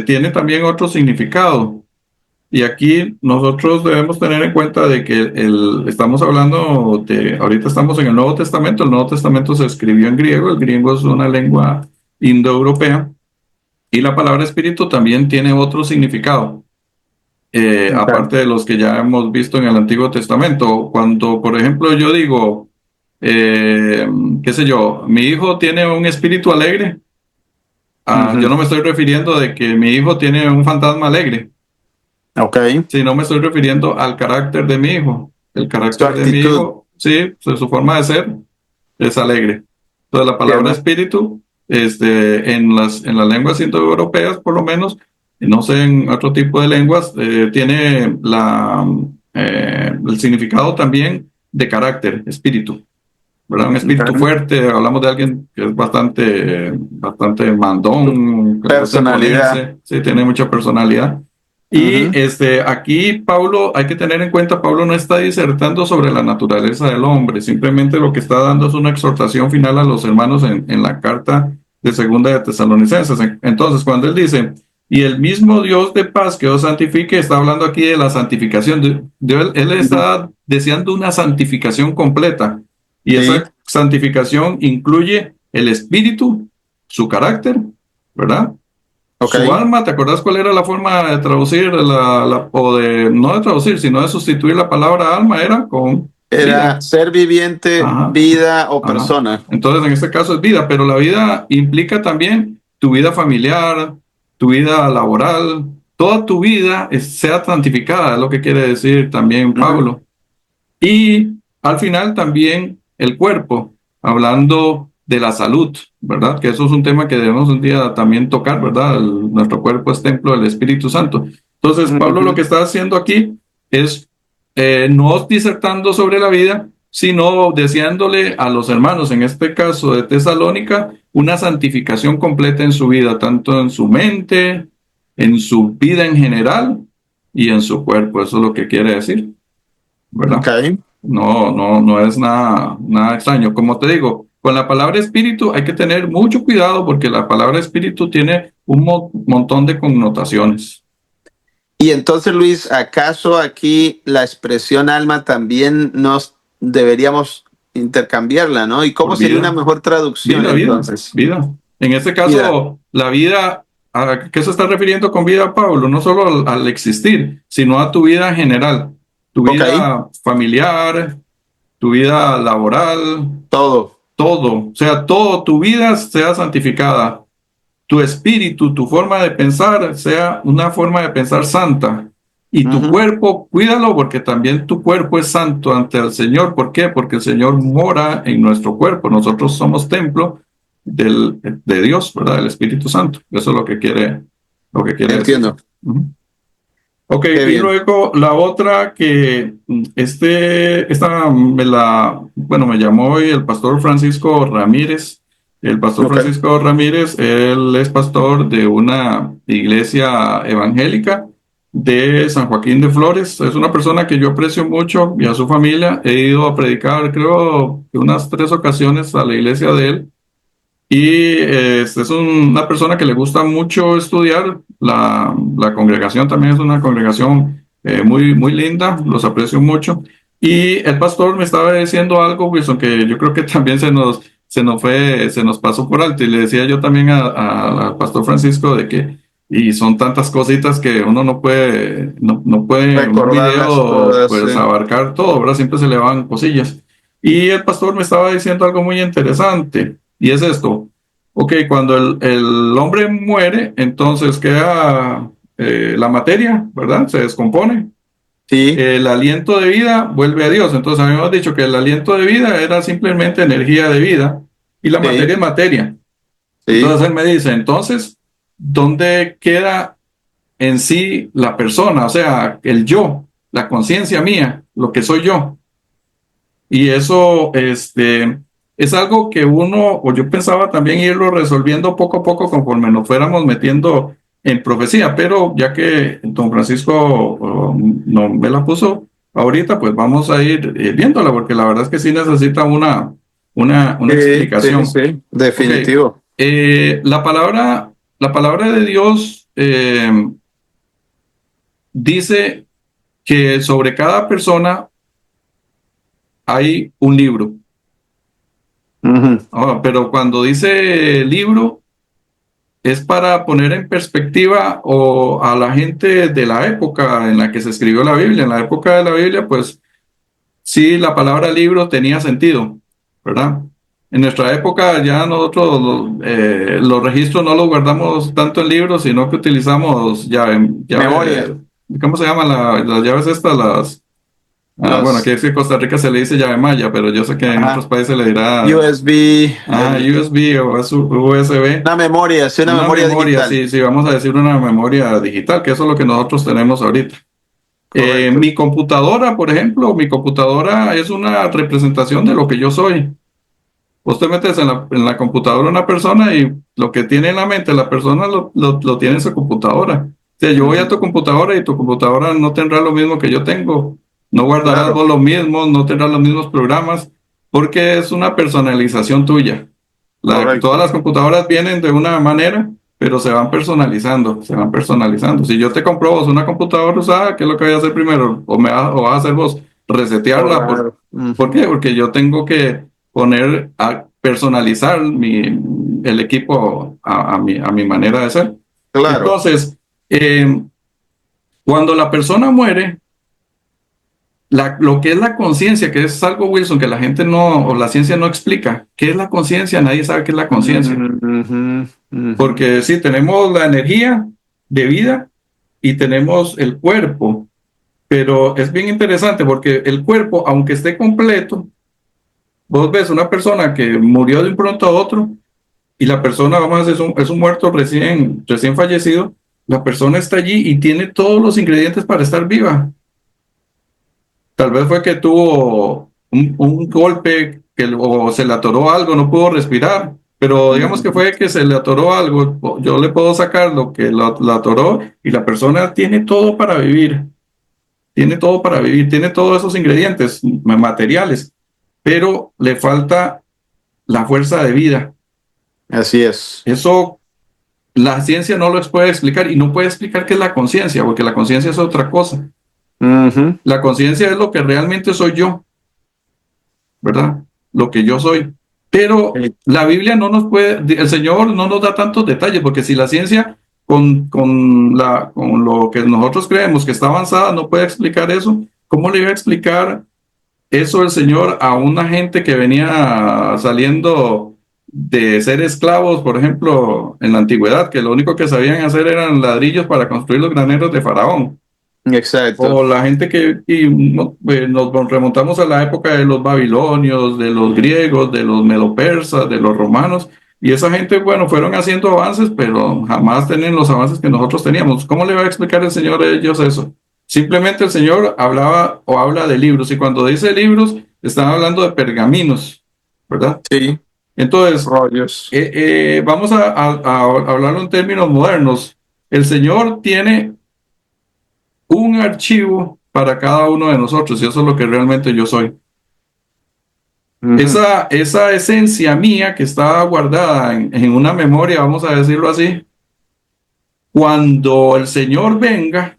S1: tiene también otro significado. Y aquí nosotros debemos tener en cuenta de que estamos hablando ahorita estamos en el Nuevo Testamento se escribió en griego, el griego es una lengua indoeuropea, y la palabra espíritu también tiene otro significado,
S2: Ok.
S1: aparte de los que ya hemos visto en el Antiguo Testamento. Cuando, por ejemplo, yo digo, eh, qué sé yo, mi hijo tiene un espíritu alegre, yo
S2: Ujú.
S1: no me estoy refiriendo de que mi hijo tiene un fantasma alegre,
S2: Ok.
S1: si no me estoy refiriendo al carácter de mi hijo. El
S2: Su
S1: carácter de mi
S2: actitud,
S1: hijo, sí, su forma de ser es alegre. Entonces, la palabra
S2: ¿entiendes?
S1: espíritu, en las lenguas indoeuropeas, por lo menos, y no sé, en otro tipo de lenguas, tiene el significado también de carácter, espíritu, ¿verdad? Un espíritu fuerte, hablamos de alguien que es bastante mandón, que le gusta
S2: Personalidad.
S1: imponerse, sí, tiene mucha personalidad. Y aquí Pablo, hay que tener en cuenta, Pablo no está disertando sobre la naturaleza del hombre, simplemente lo que está dando es una exhortación final a los hermanos en la carta de segunda de Tesalonicenses. Entonces, cuando él dice, y el mismo Dios de paz que os santifique, está hablando aquí de la santificación. Él está deseando una santificación completa. Y
S2: Sí,
S1: esa santificación incluye el espíritu, su carácter, ¿verdad?
S2: ok.
S1: Su alma. ¿Te acordás cuál era la forma de traducir, o de, no de traducir, sino de sustituir la palabra alma? Era con
S2: Era
S1: vida.
S2: ser viviente,
S1: Ajá,
S2: vida o
S1: ajá.
S2: persona.
S1: Entonces, en este caso es vida, pero la vida implica también tu vida familiar, tu vida laboral, toda tu vida sea santificada, es lo que quiere decir también
S2: Ujú.
S1: Pablo. Y al final también el cuerpo, hablando de la salud, ¿verdad? Que eso es un tema que debemos un día también tocar, ¿verdad? Nuestro cuerpo es templo del Espíritu Santo. Entonces, Pablo lo
S2: Ujú.
S1: que está haciendo aquí es no disertando sobre la vida, sino deseándole a los hermanos, en este caso de Tesalónica, una santificación completa en su vida, tanto en su mente, en su vida en general y en su cuerpo. Eso es lo que quiere decir,
S2: Ok.
S1: ¿verdad? No es nada extraño. Como te digo, con la palabra espíritu hay que tener mucho cuidado porque la palabra espíritu tiene un montón de connotaciones.
S2: Y entonces, Luis, ¿acaso aquí la expresión alma también nos deberíamos intercambiarla, ¿no? ¿Y cómo
S1: Por
S2: sería una
S1: vida,
S2: mejor traducción
S1: vida,
S2: entonces?
S1: vida. En este
S2: Vida.
S1: caso, la vida, ¿a qué se está refiriendo con vida, Pablo? No solo al existir, sino a tu vida en general, tu
S2: Ok.
S1: vida familiar, tu vida laboral,
S2: Todo.
S1: todo. O sea, todo tu vida sea santificada, tu espíritu, tu forma de pensar sea una forma de pensar santa. Y tu
S2: Ujú.
S1: cuerpo, cuídalo porque también tu cuerpo es santo ante el Señor. ¿Por qué? Porque el Señor mora en nuestro cuerpo. Nosotros somos templo de Dios, ¿verdad? Del Espíritu Santo. Eso es lo que quiere decir.
S2: Entiendo.
S1: Ujú. Ok,
S2: Qué
S1: y
S2: bien.
S1: luego la otra que esta bueno, me llamó hoy el pastor Francisco Ramírez. El pastor
S2: Ok.
S1: Francisco Ramírez, él es pastor de una iglesia evangélica de San Joaquín de Flores. Es una persona que yo aprecio mucho y a su familia. He ido a predicar, creo, que unas 3 ocasiones a la iglesia de él. Y es una persona que le gusta mucho estudiar. La congregación también es una congregación muy, muy linda, los aprecio mucho. Y el pastor me estaba diciendo algo, Wilson, que yo creo que también se nos pasó por alto. Y le decía yo también al pastor Francisco de que, y son tantas cositas que uno no puede en un
S2: Recordarlas
S1: video
S2: todas.
S1: pues abarcar todo, ¿verdad? Siempre se le van cosillas. Y el pastor me estaba diciendo algo muy interesante. Y es esto, ok, cuando el hombre muere, entonces queda la materia, ¿verdad? Se descompone.
S2: Sí,
S1: El aliento de vida vuelve a Dios. Entonces habíamos dicho que el aliento de vida era simplemente energía de vida y la
S2: sí,
S1: materia es materia.
S2: sí.
S1: Entonces él me dice, entonces, ¿dónde queda en sí la persona? O sea, el yo, la conciencia mía, lo que soy yo. Y eso, es algo que uno, o yo pensaba también irlo resolviendo poco a poco conforme nos fuéramos metiendo en profecía, pero ya que don Francisco no me la puso ahorita, pues vamos a ir viéndola, porque la verdad es que sí necesita una
S2: Sí, sí,
S1: explicación.
S2: sí.
S1: Ok,
S2: Definitivo.
S1: la palabra de Dios dice que sobre cada persona hay un libro.
S2: Ujú.
S1: Pero cuando dice libro, es para poner en perspectiva o a la gente de la época en la que se escribió la Biblia. En la época de la Biblia, pues sí, la palabra libro tenía sentido, ¿verdad? En nuestra época ya nosotros los registros no los guardamos tanto en libros, sino que utilizamos
S2: Memoria.
S1: ¿cómo se llaman las llaves estas? Bueno, aquí
S2: Los,
S1: es que en Costa Rica se le dice llave maya, pero yo sé que en otros
S2: ajá.
S1: países le dirá
S2: USB.
S1: USB o USB.
S2: Una memoria, sí, una
S1: Una
S2: memoria
S1: memoria,
S2: digital.
S1: sí, sí, vamos a decir una memoria digital, que eso es lo que nosotros tenemos ahorita.
S2: correcto.
S1: Mi computadora, por ejemplo, mi computadora es una representación de lo que yo soy. Vos te metes en la computadora una persona y lo que tiene en la mente la persona lo tiene en su computadora. O sea, yo voy a tu
S2: Ujú.
S1: computadora y tu computadora no tendrá lo mismo que yo tengo. No guardarás
S2: Claro,
S1: vos lo mismo, no tendrás los mismos programas, porque es una personalización tuya. Todas
S2: correcto.
S1: las computadoras vienen de una manera, pero se van personalizando, se van personalizando. Si yo te compro vos una computadora usada, ¿qué es lo que voy a hacer primero? O vas a hacer vos resetearla.
S2: Borrar.
S1: ¿Por
S2: Ujú.
S1: qué? Porque yo tengo que poner a personalizar el equipo a mi manera de ser.
S2: Claro.
S1: Entonces, eh, cuando la persona muere, lo que es la conciencia, que es algo, Wilson, que la gente no, o la ciencia no explica, ¿qué es la conciencia? Nadie sabe qué es la conciencia.
S2: Ujú, ujú.
S1: Porque sí, tenemos la energía de vida y tenemos el cuerpo, pero es bien interesante porque el cuerpo, aunque esté completo, vos ves una persona que murió de un pronto a otro y la persona, vamos a decir, es un muerto recién fallecido, la persona está allí y tiene todos los ingredientes para estar viva. Tal vez fue que tuvo un golpe o se le atoró algo, no pudo respirar, pero digamos que
S2: Ujú.
S1: fue que se le atoró algo, yo le puedo sacar lo que lo atoró y la persona tiene todo para vivir, tiene todo para vivir, tiene todos esos ingredientes materiales, pero le falta la fuerza de vida.
S2: Así es.
S1: Eso la ciencia no lo puede explicar y no puede explicar qué es la conciencia, porque la conciencia es otra cosa.
S2: Ujú.
S1: La conciencia es lo que realmente soy yo, ¿verdad? Lo que yo soy. Pero
S2: Eh,
S1: la Biblia no nos puede, el Señor no nos da tantos detalles, porque si la ciencia con lo que nosotros creemos que está avanzada no puede explicar eso, ¿cómo le iba a explicar eso el Señor a una gente que venía saliendo de ser esclavos, por ejemplo, en la antigüedad, que lo único que sabían hacer eran ladrillos para construir los graneros de Faraón?
S2: Exacto.
S1: O la gente nos remontamos a la época de los babilonios, de los griegos, de los medopersas, de los romanos, y esa gente, bueno, fueron haciendo avances, pero jamás tienen los avances que nosotros teníamos. ¿Cómo le va a explicar el Señor a ellos eso? Simplemente el Señor hablaba o habla de libros, y cuando dice libros, están hablando de pergaminos, ¿verdad?
S2: Sí,
S1: Entonces,
S2: rollos.
S1: vamos a hablarlo en términos modernos. El Señor tiene un archivo para cada uno de nosotros y eso es lo que realmente yo soy.
S2: Ujú.
S1: Esa esencia mía que está guardada en una memoria, vamos a decirlo así, cuando el Señor venga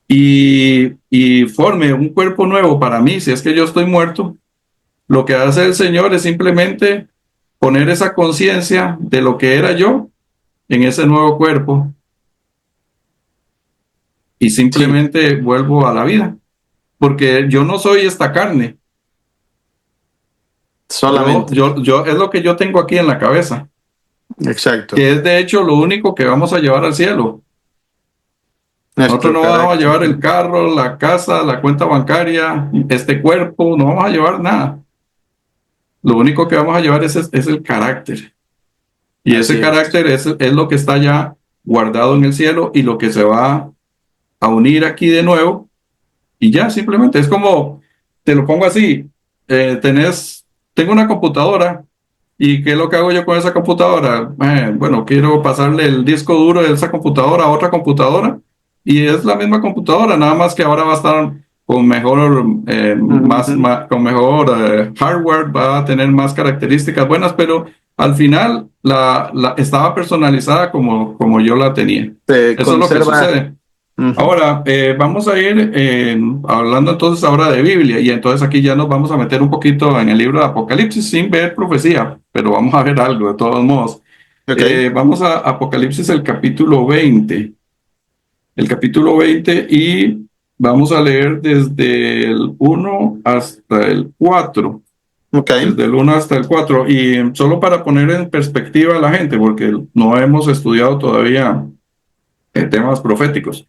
S1: y forme un cuerpo nuevo para mí, si es que yo estoy muerto, lo que hace el Señor es simplemente poner esa conciencia de lo que era yo en ese nuevo cuerpo y
S2: Sí,
S1: simplemente vuelvo a la vida, porque yo no soy esta carne.
S2: solamente.
S1: Es lo que yo tengo aquí en la cabeza,
S2: Exacto.
S1: que es de hecho lo único que vamos a llevar al cielo. Nosotros
S2: Nuestro
S1: no vamos a
S2: carácter.
S1: llevar el carro, la casa, la cuenta bancaria, este cuerpo, no vamos a llevar nada. Lo único que vamos a llevar es el carácter. Y ese
S2: Así es.
S1: carácter es lo que está ya guardado en el cielo y lo que se va a unir aquí de nuevo. Y ya, simplemente es como, te lo pongo así, tengo una computadora. ¿Y qué es lo que hago yo con esa computadora? Bueno, quiero pasarle el disco duro de esa computadora a otra computadora y es la misma computadora, nada más que ahora va a estar con mejor,
S2: Ujú.
S1: con mejor hardware, va a tener más características buenas, pero al final estaba personalizada como yo la tenía.
S2: Se
S1: Eso es lo que
S2: conserva.
S1: sucede.
S2: Ujú.
S1: Ahora, vamos a ir hablando entonces ahora de Biblia y entonces aquí ya nos vamos a meter un poquito en el libro de Apocalipsis sin ver profecía, pero vamos a ver algo de todos modos.
S2: Ok.
S1: Vamos a Apocalipsis el capítulo 20 y vamos a leer desde el 1 hasta el 4,
S2: Ok.
S1: desde el 1 hasta el 4 y solo para poner en perspectiva a la gente, porque no hemos estudiado todavía temas proféticos.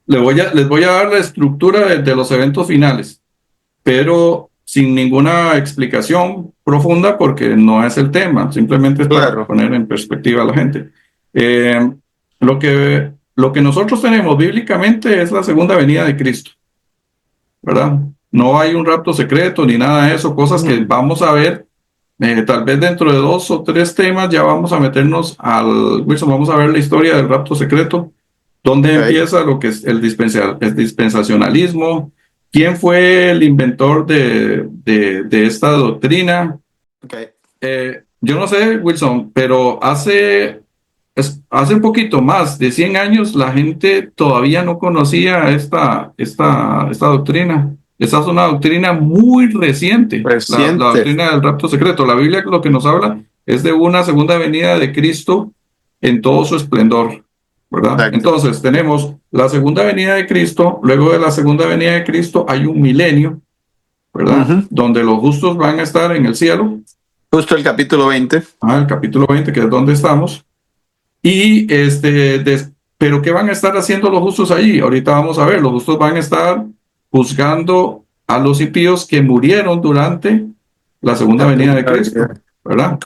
S1: Les voy a dar la estructura de los eventos finales, pero sin ninguna explicación profunda porque no es el tema, simplemente es para
S2: Claro.
S1: poner en perspectiva a la gente. Eh, lo que lo que nosotros tenemos bíblicamente es la segunda venida de Cristo, ¿verdad? No hay un rapto secreto ni nada de eso, cosas que vamos a ver. Tal vez dentro de 2 o 3 temas ya vamos a meternos Wilson, vamos a ver la historia del rapto secreto, dónde
S2: Ok,
S1: empieza lo que es el dispensacionalismo, quién fue el inventor de esta doctrina.
S2: ok.
S1: Yo no sé, Wilson, pero hace un poquito más de 100 años la gente todavía no conocía esta doctrina. Esta es una doctrina muy reciente, la
S2: Reciente.
S1: doctrina del rapto secreto. La Biblia lo que nos habla es de una segunda venida de Cristo en todo su esplendor, ¿verdad?
S2: Exacto.
S1: Entonces tenemos la segunda venida de Cristo, luego de la segunda venida de Cristo hay un milenio, ¿verdad?
S2: Ujú.
S1: Donde los justos van a estar en el cielo,
S2: Justo el capítulo 20.
S1: el capítulo 20, que es donde estamos. Y pero ¿qué van a estar haciendo los justos allí? Ahorita vamos a ver, los justos van a estar juzgando a los impíos que murieron durante la segunda
S2: La
S1: venida de
S2: primera
S1: Cristo,
S2: venida.
S1: ¿verdad?
S2: Ok.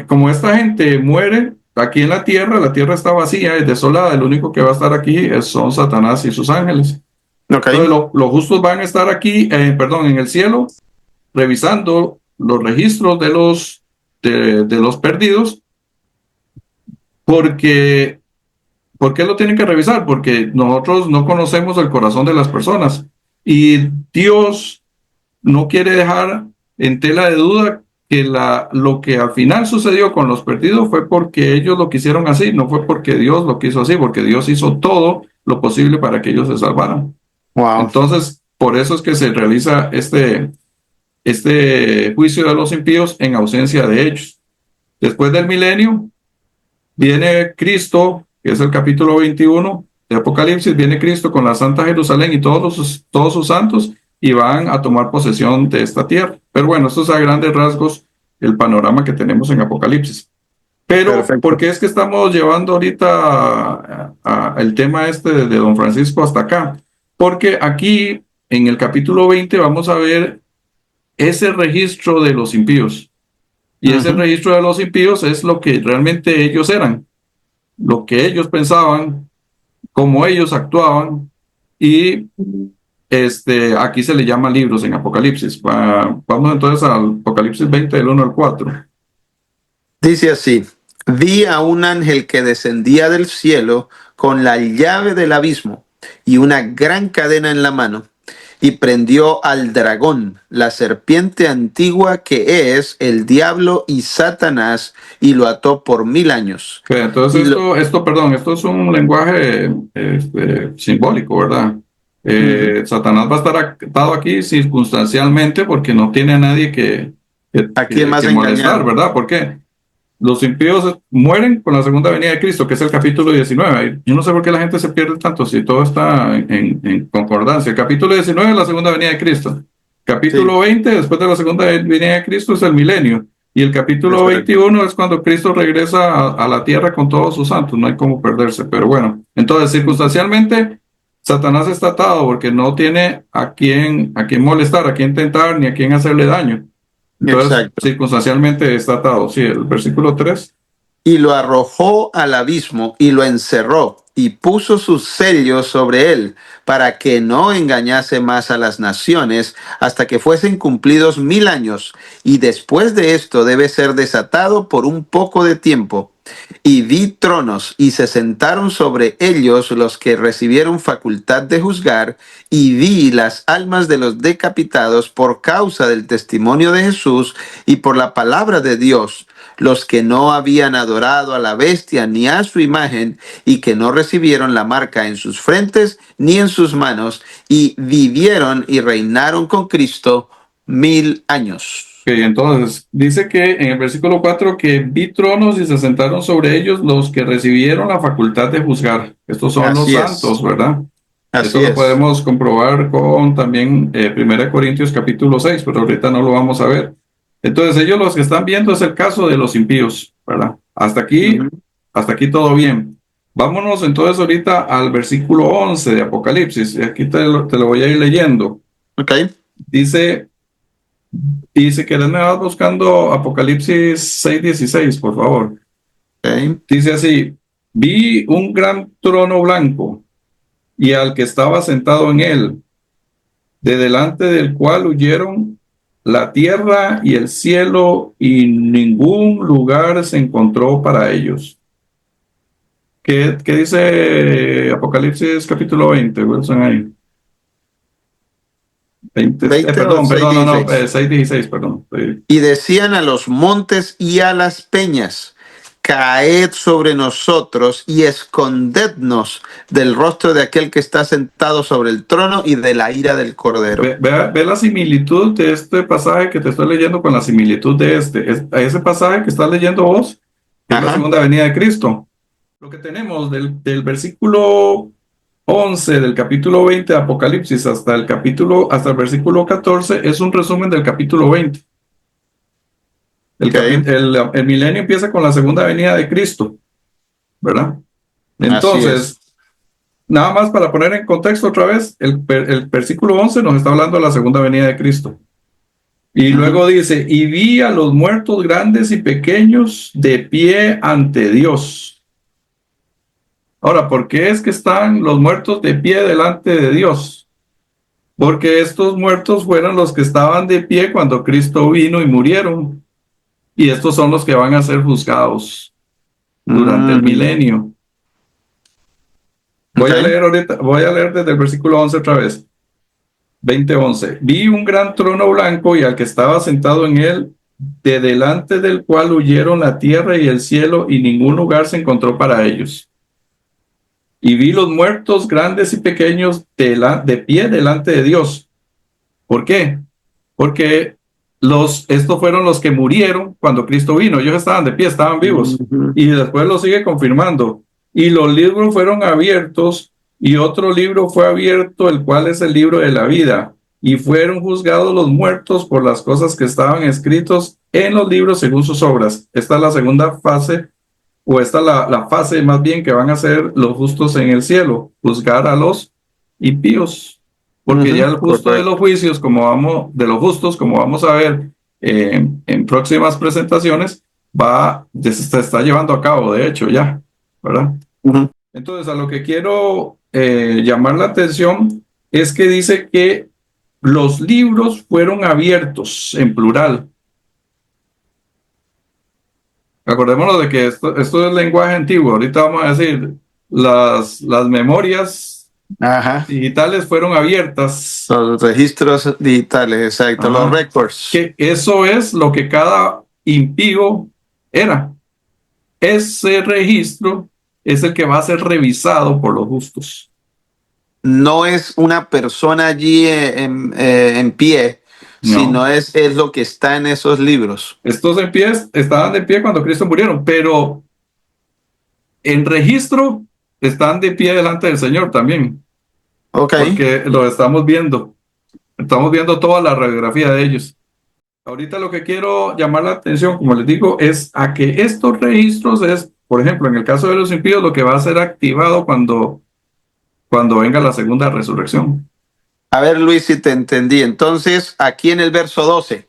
S1: Como esta gente muere aquí en la tierra está vacía, es desolada, el único que va a estar aquí son Satanás y sus ángeles.
S2: Ok.
S1: Entonces los justos van a estar aquí, perdón, en el cielo, revisando los registros de los perdidos, porque ¿por qué lo tienen que revisar? Porque nosotros no conocemos el corazón de las personas y Dios no quiere dejar en tela de duda que lo que al final sucedió con los perdidos fue porque ellos lo quisieron así, no fue porque Dios lo quiso así, porque Dios hizo todo lo posible para que ellos se salvaran.
S2: Wow.
S1: Entonces, por eso es que se realiza este juicio de los impíos en ausencia de ellos. Después del milenio, viene Cristo, que es el capítulo 21 de Apocalipsis, viene Cristo con la Santa Jerusalén y todos sus santos y van a tomar posesión de esta tierra. Pero bueno, esto es a grandes rasgos el panorama que tenemos en Apocalipsis. Pero, ¿por
S2: Perfecto.
S1: qué es que estamos llevando ahorita el tema este de Don Francisco hasta acá? Porque aquí, en el capítulo 20, vamos a ver ese registro de los impíos. Y ese
S2: Ujú.
S1: registro de los impíos es lo que realmente ellos eran, lo que ellos pensaban, cómo ellos actuaban, y aquí se le llama libros en Apocalipsis. Vamos entonces al Apocalipsis 20 del 1 al 4.
S2: Dice así: vi a un ángel que descendía del cielo con la llave del abismo y una gran cadena en la mano, y prendió al dragón, la serpiente antigua que es el diablo y Satanás, y lo ató por 1000 años.
S1: Entonces
S2: Y lo,
S1: perdón, esto es un lenguaje simbólico, ¿verdad?
S2: Ujú.
S1: Satanás va a estar atado aquí circunstancialmente porque no tiene a nadie
S2: ¿A quién más
S1: que
S2: ha
S1: molestar,
S2: engañado?
S1: ¿verdad? ¿Por qué? Los impíos mueren con la segunda venida de Cristo, que es el capítulo 19. Yo no sé por qué la gente se pierde tanto si todo está en concordancia. El capítulo 19 es la segunda venida de Cristo.
S2: Sí,
S1: Capítulo 20, después de la segunda venida de Cristo, es el milenio. Y el
S2: es
S1: capítulo
S2: correcto.
S1: 21 es cuando Cristo regresa a la tierra con todos sus santos. No hay cómo perderse. Pero bueno, entonces
S2: Ujú.
S1: circunstancialmente, Satanás está atado porque no tiene a quién molestar, a quién tentar, ni a quién hacerle daño. Entonces,
S2: Exacto.
S1: circunstancialmente está atado. Sí, el versículo 3.
S2: Y lo arrojó al abismo y lo encerró y puso sus sellos sobre él para que no engañase más a las naciones hasta que fuesen cumplidos 1000 años, y después de esto debe ser desatado por un poco de tiempo. Y vi tronos y se sentaron sobre ellos los que recibieron facultad de juzgar, y vi las almas de los decapitados por causa del testimonio de Jesús y por la palabra de Dios, los que no habían adorado a la bestia ni a su imagen, y que no recibieron la marca en sus frentes ni en sus manos, y vivieron y reinaron con Cristo 1000 años.
S1: Entonces, dice que en el versículo 4 que vi tronos y se sentaron sobre ellos los que recibieron la facultad de juzgar. Estos son los
S2: Así es,
S1: santos, ¿verdad? Eso
S2: así
S1: lo
S2: es.
S1: podemos comprobar con también 1 Corintios capítulo 6, pero ahorita no lo vamos a ver. Entonces, ellos los que están viendo es el caso de los impíos, ¿verdad?
S2: Ujú.
S1: Hasta aquí todo bien. Vámonos entonces ahorita al versículo 11 de Apocalipsis. Y aquí te lo voy a ir leyendo.
S2: Ok,
S1: Dice, y si querés me vas buscando Apocalipsis 6:16, por favor.
S2: ok.
S1: Dice así, Vi un gran trono blanco y al que estaba sentado en él, de delante del cual huyeron la tierra y el cielo, y ningún lugar se encontró para ellos. ¿Qué dice Apocalipsis capítulo 20, Wilson, ahí? 20,
S2: 20 o
S1: perdón,
S2: 6,
S1: perdón, no, no,
S2: 16.
S1: 6:16, perdón.
S2: Y decían a los montes y a las peñas, caed sobre nosotros y escondednos del rostro de aquel que está sentado sobre el trono y de la ira del Cordero.
S1: Ve la similitud de este pasaje que te estoy leyendo con la similitud de ese pasaje que estás leyendo vos, que es la
S2: Ajá.
S1: segunda venida de Cristo. Lo que tenemos del versículo 11 del capítulo 20 de Apocalipsis hasta el versículo 14 es un resumen del capítulo 20.
S2: Okay.
S1: El milenio empieza con la segunda venida de Cristo, ¿verdad?
S2: Así es.
S1: Entonces, nada más para poner en contexto otra vez, el versículo 11 nos está hablando de la segunda venida de Cristo. Y
S2: Ujú.
S1: luego dice, y vi a los muertos grandes y pequeños de pie ante Dios. Ahora, ¿por qué es que están los muertos de pie delante de Dios? Porque estos muertos fueron los que estaban de pie cuando Cristo vino y murieron. Y estos son los que van a ser juzgados durante el
S2: Mm,
S1: milenio.
S2: ok.
S1: Voy a leer desde el versículo 11 otra vez. 20:11. Vi un gran trono blanco y al que estaba sentado en él, de delante del cual huyeron la tierra y el cielo, y ningún lugar se encontró para ellos. Y vi los muertos grandes y pequeños de pie delante de Dios. ¿Por qué? Porque estos fueron los que murieron cuando Cristo vino. Ellos estaban de pie, estaban vivos.
S2: Ujú.
S1: Y después lo sigue confirmando. Y los libros fueron abiertos, y otro libro fue abierto, el cual es el libro de la vida. Y fueron juzgados los muertos por las cosas que estaban escritos en los libros según sus obras. Esta es la segunda fase, o esta es la fase más bien que van a hacer los justos en el cielo, juzgar a los impíos. Porque ya
S2: Ujú.
S1: el justo de los
S2: Correcto.
S1: juicios, de los justos, como vamos a ver en próximas presentaciones, se está llevando a cabo, de hecho, ya, ¿verdad?
S2: Ujú.
S1: Entonces, a lo que quiero llamar la atención es que dice que los libros fueron abiertos en plural. Acordémonos de que esto es lenguaje antiguo. Ahorita vamos a decir, las memorias
S2: Ajá.
S1: digitales fueron abiertas.
S2: Los registros digitales, exacto. Los
S1: Ajá.
S2: records.
S1: Que eso es lo que cada impío era. Ese registro es el que va a ser revisado por los justos.
S2: No es una persona allí en pie,
S1: No.
S2: sino es lo que está en esos libros.
S1: Estos en pie estaban de pie cuando Cristo murieron, pero en registro están de pie delante del Señor también,
S2: Ok.
S1: porque lo estamos viendo. Estamos viendo toda la radiografía de ellos. Ahorita lo que quiero llamar la atención, como les digo, es a que estos registros por ejemplo, en el caso de los impíos, lo que va a ser activado cuando venga la segunda resurrección.
S2: A ver, Luis, si te entendí. Entonces, aquí en el verso 12,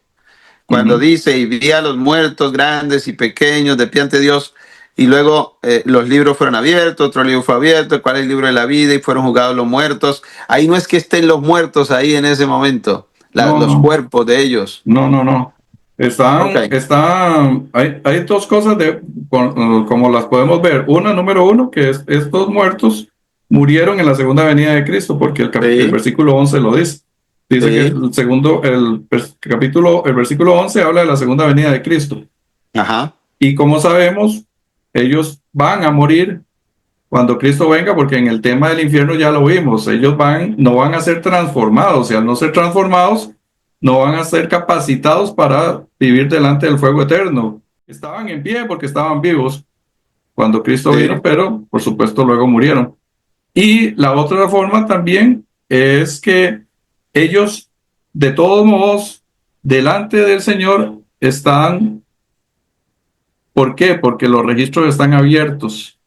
S2: cuando
S1: Ujú.
S2: dice, y vi a los muertos grandes y pequeños de pie ante Dios, y luego los libros fueron abiertos, otro libro fue abierto, ¿cuál es el libro de la vida? Y fueron juzgados los muertos. Ahí no es que estén los muertos ahí en ese momento,
S1: No,
S2: los
S1: no,
S2: cuerpos de ellos.
S1: no, no, no.
S2: Ok.
S1: Hay dos cosas como las podemos ver. Una, número uno, que estos muertos murieron en la segunda venida de Cristo, porque el
S2: Sí,
S1: versículo 11 lo dice. Dice que
S2: sí.
S1: el versículo 11 habla de la segunda venida de Cristo.
S2: Ajá.
S1: Y como sabemos, ellos van a morir cuando Cristo venga, porque en el tema del infierno ya lo vimos. Ellos no van a ser transformados, y al no ser transformados, no van a ser capacitados para vivir delante del fuego eterno. Estaban en pie porque estaban vivos cuando Cristo vino,
S2: Sí.
S1: pero por supuesto luego murieron. Y la otra forma también es que ellos, de todos modos, delante del Señor están. ¿Por qué? Porque los registros están abiertos,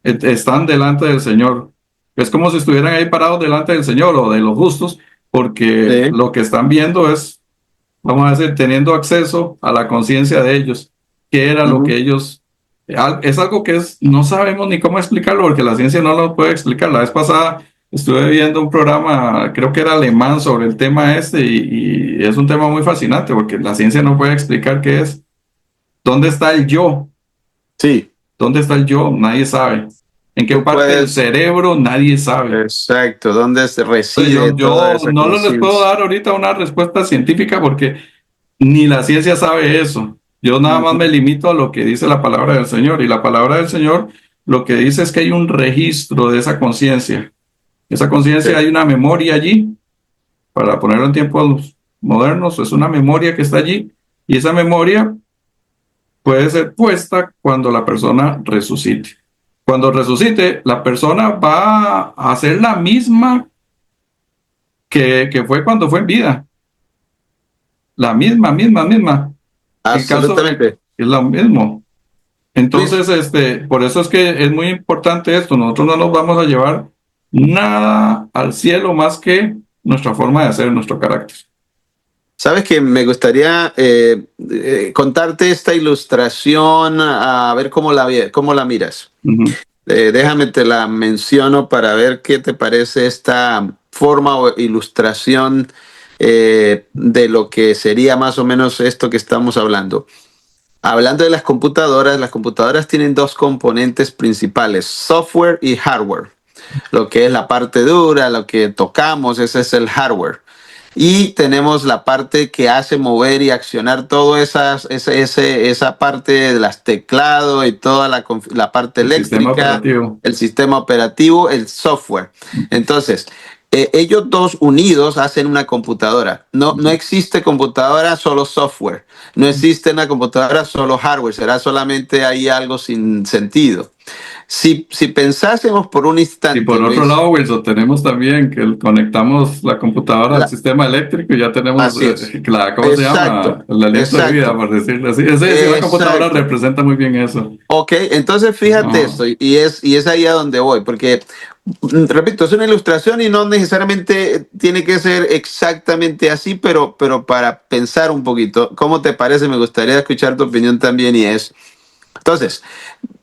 S1: están delante del Señor. Es como si estuvieran ahí parados delante del Señor o de los justos, porque
S2: Sí.
S1: lo que están viendo es, vamos a decir, teniendo acceso a la conciencia de ellos, qué era lo que
S2: Ujú.
S1: ellos Es algo que no sabemos ni cómo explicarlo porque la ciencia no lo puede explicar. La vez pasada estuve viendo un programa, creo que era alemán, sobre el tema este y es un tema muy fascinante porque la ciencia no puede explicar qué es. ¿Dónde está el yo?
S2: Sí,
S1: ¿Dónde está el yo? Nadie sabe. ¿En qué
S2: tú
S1: parte del
S2: puedes,
S1: cerebro? Nadie sabe.
S2: exacto, ¿dónde
S1: Entonces,
S2: reside toda
S1: yo
S2: esa
S1: no les puedo
S2: conciencia?
S1: dar ahorita una respuesta científica porque ni la ciencia sabe eso. Yo nada más me
S2: Ujú.
S1: limito a lo que dice la palabra del Señor. Y la palabra del Señor lo que dice es que hay un registro de esa conciencia. Esa conciencia,
S2: Sí.
S1: hay una memoria allí, para ponerlo en tiempos modernos, es una memoria que está allí. Y esa memoria puede ser puesta cuando la persona resucite. Cuando resucite, la persona va a ser la misma que fue cuando fue en vida. La misma. El caso
S2: Absolutamente.
S1: es lo mismo.
S2: Luis,
S1: Entonces, por eso es que es muy importante esto. Nosotros no nos vamos a llevar nada al cielo más que nuestra forma de ser, nuestro carácter.
S2: sabes que me gustaría contarte esta ilustración, a ver cómo la miras.
S1: Ujú.
S2: Déjame te la menciono para ver qué te parece esta forma o ilustración de lo que sería más o menos esto que estamos hablando. Hablando de las computadoras tienen dos componentes principales, software y hardware. Lo que es la parte dura, lo que tocamos, ese es el hardware. Y tenemos la parte que hace mover y accionar todo esa parte de las teclados y toda la parte
S1: El sistema
S2: eléctrica,
S1: operativo.
S2: el sistema operativo, el software. Entonces, ellos dos unidos hacen una computadora. No existe computadora solo software. No existe una computadora solo hardware. Será solamente ahí algo sin sentido. Si pensásemos por un
S1: Y
S2: instante,
S1: por otro
S2: Luis,
S1: lado, Wilson, tenemos también que conectamos la computadora al
S2: la-
S1: sistema eléctrico y ya tenemos
S2: así es.
S1: ¿cómo se llama?
S2: Exacto,
S1: El aliento de vida,
S2: exacto,
S1: por decirlo así. Sí, una computadora
S2: exacto.
S1: representa muy bien eso.
S2: Ok, entonces fíjate
S1: Ah,
S2: esto, y es ahí a donde voy, porque, repito, es una ilustración y no necesariamente tiene que ser exactamente así, pero para pensar un poquito, ¿cómo te parece? Me gustaría escuchar tu opinión también y es, entonces,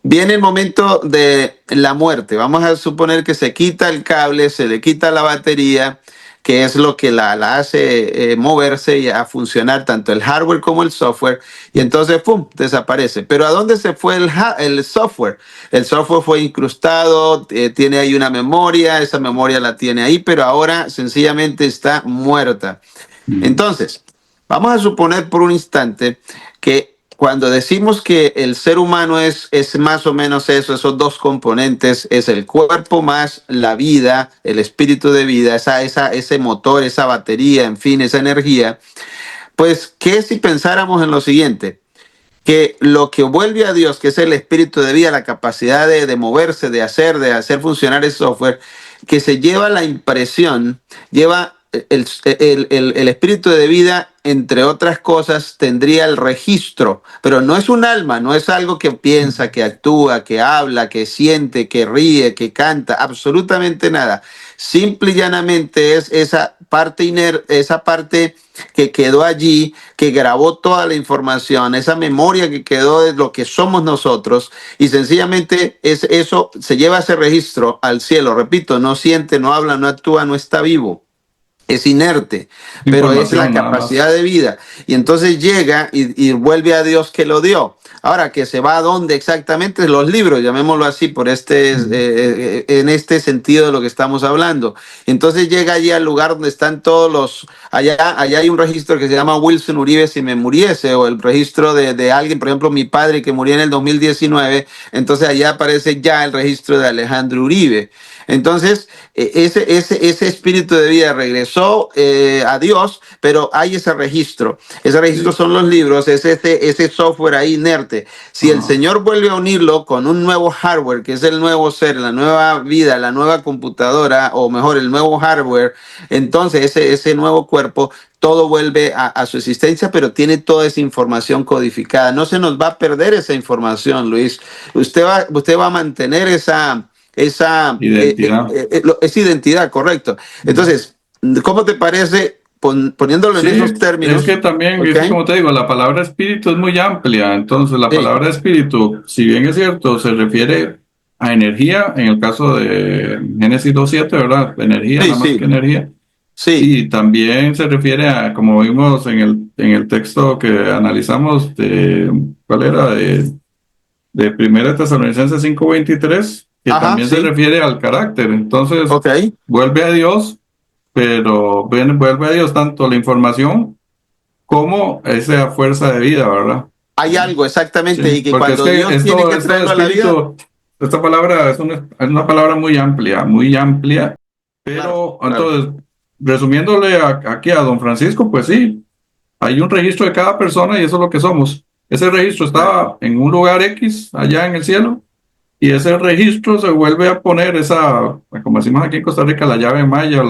S2: viene el momento de la muerte. Vamos a suponer que se quita el cable, se le quita la batería, que es lo que la hace moverse y a funcionar tanto el hardware como el software, y entonces, ¡pum!, desaparece. Pero ¿a dónde se fue el software? El software fue incrustado, tiene ahí una memoria, esa memoria la tiene ahí, pero ahora sencillamente está muerta.
S1: mm,
S2: Entonces, vamos a suponer por un instante que cuando decimos que el ser humano es más o menos eso, esos dos componentes, es el cuerpo más la vida, el espíritu de vida, ese motor, esa batería, en fin, esa energía, pues, ¿qué si pensáramos en lo siguiente? Que lo que vuelve a Dios, que es el espíritu de vida, la capacidad de moverse, de hacer funcionar el software, que se lleva la impresión, lleva el espíritu de vida, entre otras cosas, tendría el registro, pero no es un alma, no es algo que piensa, que actúa, que habla, que siente, que ríe, que canta, absolutamente nada. Simple y llanamente es esa parte esa parte que quedó allí, que grabó toda la información, esa memoria que quedó de lo que somos nosotros, y sencillamente eso se lleva ese registro al cielo. Repito, no siente, no habla, no actúa, no está vivo, es inerte, pero es la
S1: información nada
S2: capacidad
S1: más.
S2: de vida. Y entonces llega y vuelve a Dios que lo dio. Ahora, que se va a dónde exactamente, los libros, llamémoslo así,
S1: Mm.
S2: en este sentido de lo que estamos hablando. Entonces llega allí al lugar donde están todos allá hay un registro que se llama Wilson Uribe si me muriese, o el registro de alguien, por ejemplo, mi padre que murió en el 2019, entonces allá aparece ya el registro de Alejandro Uribe. Entonces, ese espíritu de vida regresó a Dios, pero hay ese registro. Ese registro
S1: Sí.
S2: son los libros, es ese software ahí inerte. Si el
S1: Ah,
S2: Señor vuelve a unirlo con un nuevo hardware, que es el nuevo ser, la nueva vida, la nueva computadora, o mejor, el nuevo hardware, entonces ese nuevo cuerpo, todo vuelve a su existencia, pero tiene toda esa información codificada. No se nos va a perder esa información, Luis. Usted va a mantener esa
S1: identidad.
S2: identidad, correcto.
S1: Mm.
S2: Entonces, ¿cómo te parece? poniéndolo en
S1: Sí,
S2: esos términos,
S1: es que también,
S2: ¿ok?
S1: es que como te digo, la palabra espíritu es muy amplia. Entonces, la
S2: Sí,
S1: palabra espíritu, si bien es cierto, se refiere a energía, en el caso de Génesis 2:7, ¿verdad? Energía,
S2: sí,
S1: nada más que
S2: sí,
S1: energía.
S2: sí.
S1: Y también se refiere a, como vimos en el texto que analizamos, ¿cuál era? De Primera Tesalonicenses 5:23, que
S2: Ajá,
S1: también se
S2: sí.
S1: refiere al carácter. Entonces,
S2: Ok.
S1: vuelve a Dios, pero vuelve a Dios tanto la información como esa fuerza de vida, ¿verdad?
S2: Hay algo
S1: Sí,
S2: exactamente y que
S1: porque es
S2: cuando
S1: que
S2: Dios tiene que
S1: esto de
S2: traerlo a la vida,
S1: espíritu, esta palabra es una palabra muy amplia,
S2: claro,
S1: pero
S2: claro.
S1: entonces, resumiéndole aquí a don Francisco, pues sí, hay un registro de cada persona y eso es lo que somos. Ese registro estaba en un lugar X, allá en el cielo, y ese registro se vuelve a poner esa, como decimos aquí en Costa Rica, la llave maya,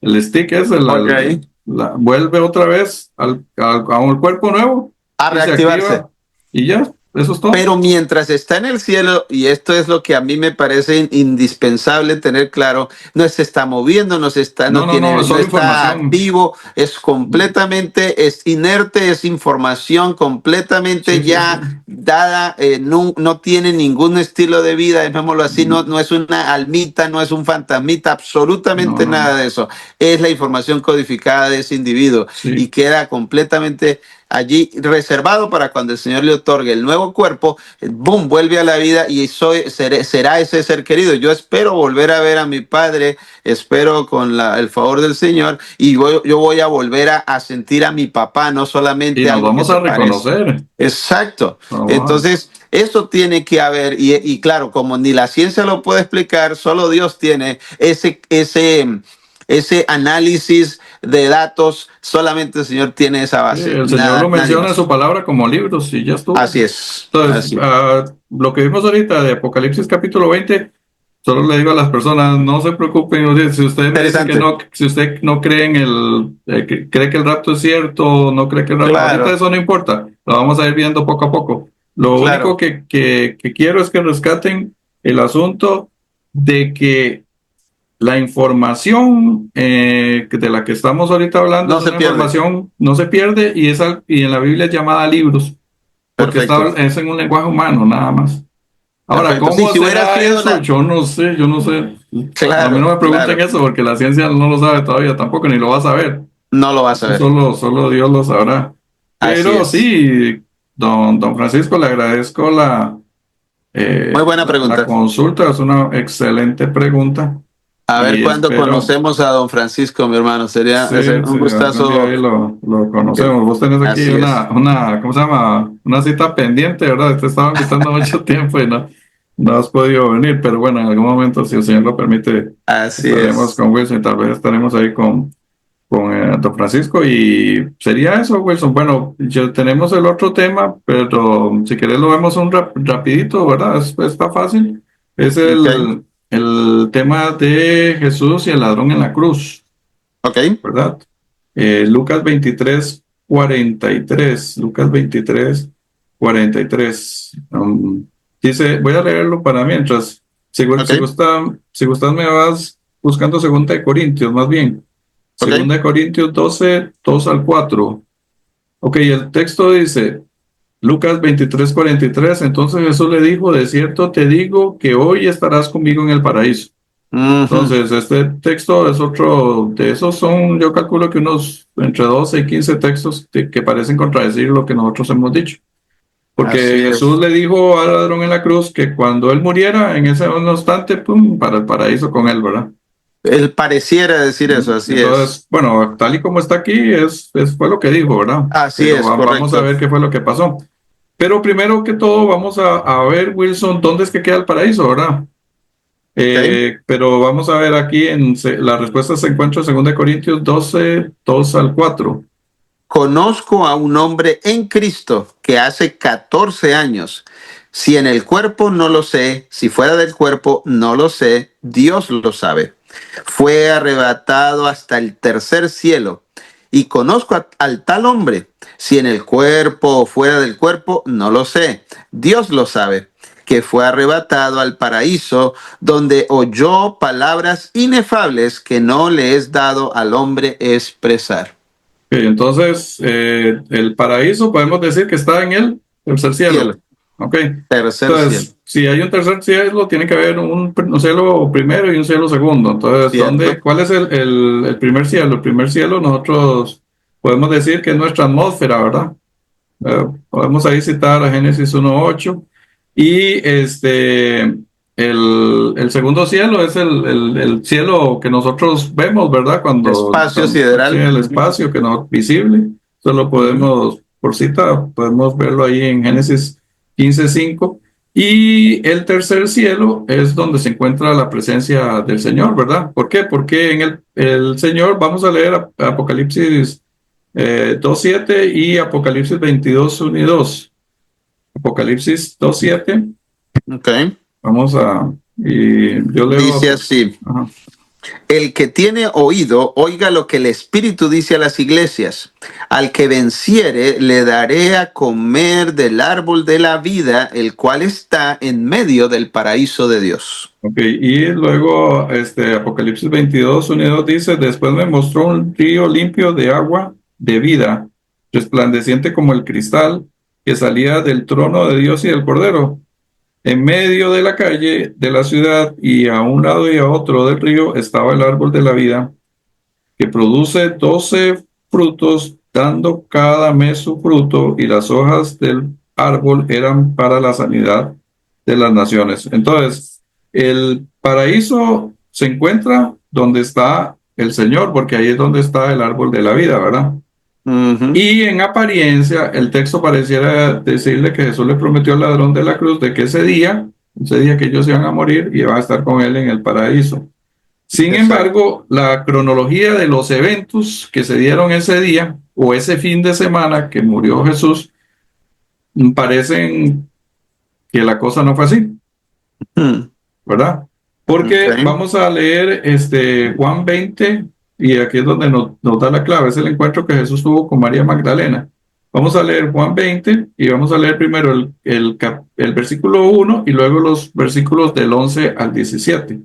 S1: el stick ese,
S2: Ok.
S1: vuelve otra vez a un cuerpo nuevo
S2: A
S1: y se
S2: reactivarse.
S1: activa y ya, eso es todo.
S2: Pero mientras está en el cielo, y esto es lo que a mí me parece indispensable tener claro, no se está moviendo,
S1: No, no, no, es
S2: no
S1: solo
S2: está
S1: información.
S2: activo, es completamente, es inerte, es información completamente
S1: Sí, sí, sí.
S2: ya dada, no tiene ningún estilo de vida, llamémoslo así,
S1: Mm,
S2: no es una almita, no es un fantasmita,
S1: no,
S2: absolutamente
S1: no,
S2: nada
S1: no.
S2: de eso. Es la información codificada de ese individuo y
S1: Sí.
S2: queda completamente allí reservado para cuando el Señor le otorgue el nuevo cuerpo, boom, vuelve a la vida y será ese ser querido. Yo espero volver a ver a mi padre, espero con el favor del Señor y yo voy a volver a sentir a mi papá, no
S1: Y
S2: solamente
S1: nos
S2: algo que
S1: vamos
S2: se
S1: a
S2: parece.
S1: reconocer.
S2: Exacto.
S1: Vamos
S2: Entonces, eso tiene que haber, y claro, como ni la ciencia lo puede explicar, solo Dios tiene ese análisis de datos, solamente el Señor tiene esa
S1: sí,
S2: base,
S1: el Señor lo
S2: nada, nadie
S1: menciona en su
S2: más.
S1: palabra como libros y ya estuvo.
S2: Así es,
S1: Entonces,
S2: así.
S1: lo que vimos ahorita de Apocalipsis capítulo 20, solo le digo a las personas, no se preocupen, o sea, si usted me dice que
S2: Interesante.
S1: no, si usted no cree en cree que el rapto es cierto, no cree que el rapto, ahorita
S2: Claro,
S1: eso no importa, lo vamos a ir viendo poco a poco. Lo único
S2: claro.
S1: que quiero es que rescaten el asunto de que la información de la que estamos ahorita hablando
S2: No
S1: es
S2: se
S1: una
S2: pierde.
S1: información, no se pierde y en la Biblia es llamada libros porque
S2: Perfecto,
S1: es en un lenguaje humano, nada más. Ahora,
S2: perfecto. Sí,
S1: ¿cómo
S2: si hubiera
S1: será
S2: sido
S1: eso?
S2: la...
S1: Yo no sé. A mí no
S2: Claro,
S1: me pregunten
S2: claro.
S1: eso porque la ciencia no lo sabe todavía tampoco, ni lo va a saber.
S2: No lo vas a
S1: Eso
S2: ver.
S1: solo Dios lo sabrá.
S2: Así
S1: Pero
S2: es.
S1: sí, don Francisco, le agradezco
S2: Muy buena
S1: la
S2: pregunta.
S1: consulta, es una excelente pregunta
S2: A ver
S1: y
S2: cuándo
S1: espero,
S2: conocemos a don Francisco, mi hermano. Sería
S1: sí,
S2: un
S1: sí, algún día
S2: gustazo.
S1: ahí lo conocemos. Vos tenés aquí
S2: Así es.
S1: ¿cómo se llama? Una cita pendiente, ¿verdad? Te estaba invitando mucho tiempo y no has podido venir, pero bueno, en algún momento, si el Señor lo permite,
S2: Así
S1: estaremos
S2: es.
S1: con Wilson y tal vez estaremos ahí con don Francisco y sería eso, Wilson. Bueno, ya tenemos el otro tema, pero si querés lo vemos rapidito, ¿verdad? Está fácil. Es
S2: Ok.
S1: el tema de Jesús y el ladrón en la cruz.
S2: Ok.
S1: ¿Verdad? Lucas 23:43, Lucas 23:43. Dice, voy a leerlo para mientras.
S2: Ok.
S1: Si gustas me vas buscando Segunda de Corintios, más bien.
S2: Ok.
S1: Segunda de Corintios 12:2 al 4. Ok, el texto dice, Lucas 23:43, entonces Jesús le dijo, de cierto te digo que hoy estarás conmigo en el paraíso.
S2: Ujú.
S1: Entonces, este texto es otro de esos, son, yo calculo que unos entre 12 y 15 textos que parecen contradecir lo que nosotros hemos dicho. Porque
S2: Así
S1: Jesús
S2: es.
S1: le dijo al ladrón en la cruz que cuando él muriera, en ese instante, pum, para el paraíso con él, ¿verdad?
S2: Él pareciera decir eso, así es.
S1: Entonces, bueno, tal y como está aquí, fue lo que dijo, ¿verdad?
S2: Así
S1: Pero
S2: es,
S1: vamos a
S2: correcto.
S1: ver qué fue lo que pasó. Pero primero que todo, vamos a ver, Wilson, dónde es que queda el paraíso, ¿verdad?
S2: Ok.
S1: Pero vamos a ver aquí, la respuesta se encuentra en 2 Corintios 12:2 al 4.
S2: Conozco a un hombre en Cristo que hace 14 años. Si en el cuerpo no lo sé, si fuera del cuerpo no lo sé, Dios lo sabe. Fue arrebatado hasta el tercer cielo. Y conozco al tal hombre. Si en el cuerpo o fuera del cuerpo, no lo sé. Dios lo sabe. que fue arrebatado al paraíso, donde oyó palabras inefables que no le es dado al hombre expresar.
S1: Ok, entonces, el paraíso podemos decir que está en el tercer cielo.
S2: Cielo,
S1: Ok.
S2: tercer cielo,
S1: Entonces, si hay un tercer cielo, tiene que haber un cielo primero y un cielo segundo. Entonces,
S2: ¿cierto?
S1: ¿cuál es el primer cielo? El primer cielo nosotros podemos decir que es nuestra atmósfera, ¿verdad? Podemos ahí citar a Génesis 1:8. Y el segundo cielo es el cielo que nosotros vemos, ¿verdad?
S2: Espacio
S1: Sí,
S2: sideral.
S1: el
S2: Ujú,
S1: espacio que no es visible. Solo
S2: ujú.
S1: podemos, por cita, podemos verlo ahí en Génesis 15:5. Y el tercer cielo es donde se encuentra la presencia del Señor, ¿verdad? ¿Por qué? Porque en el Señor, vamos a leer Apocalipsis 2:7 y Apocalipsis 22:1 y 2. Apocalipsis 2:7,
S2: Ok.
S1: y yo
S2: Dice
S1: leo,
S2: así.
S1: ajá,
S2: El que tiene oído, oiga lo que el Espíritu dice a las iglesias. Al que venciere, le daré a comer del árbol de la vida, el cual está en medio del paraíso de Dios.
S1: ok, y luego Apocalipsis 22:1 y 2 dice, después me mostró un río limpio de agua de vida, resplandeciente como el cristal, que salía del trono de Dios y del Cordero. En medio de la calle de la ciudad y a un lado y a otro del río estaba el árbol de la vida, que produce 12 frutos, dando cada mes su fruto, y las hojas del árbol eran para la sanidad de las naciones. Entonces, el paraíso se encuentra donde está el Señor, porque ahí es donde está el árbol de la vida, ¿verdad?
S2: Ujú.
S1: Y en apariencia, el texto pareciera decirle que Jesús le prometió al ladrón de la cruz de que ese día que ellos iban a morir, iban a estar con él en el paraíso. Sin
S2: Exacto.
S1: embargo, la cronología de los eventos que se dieron ese día o ese fin de semana que murió Jesús, parecen que la cosa no fue así,
S2: Mm,
S1: ¿verdad?
S2: ok.
S1: Porque vamos a leer Juan 20, y aquí es donde nos da la clave, es el encuentro que Jesús tuvo con María Magdalena. Vamos a leer Juan 20 y vamos a leer primero el versículo 1 y luego los versículos del 11 al 17.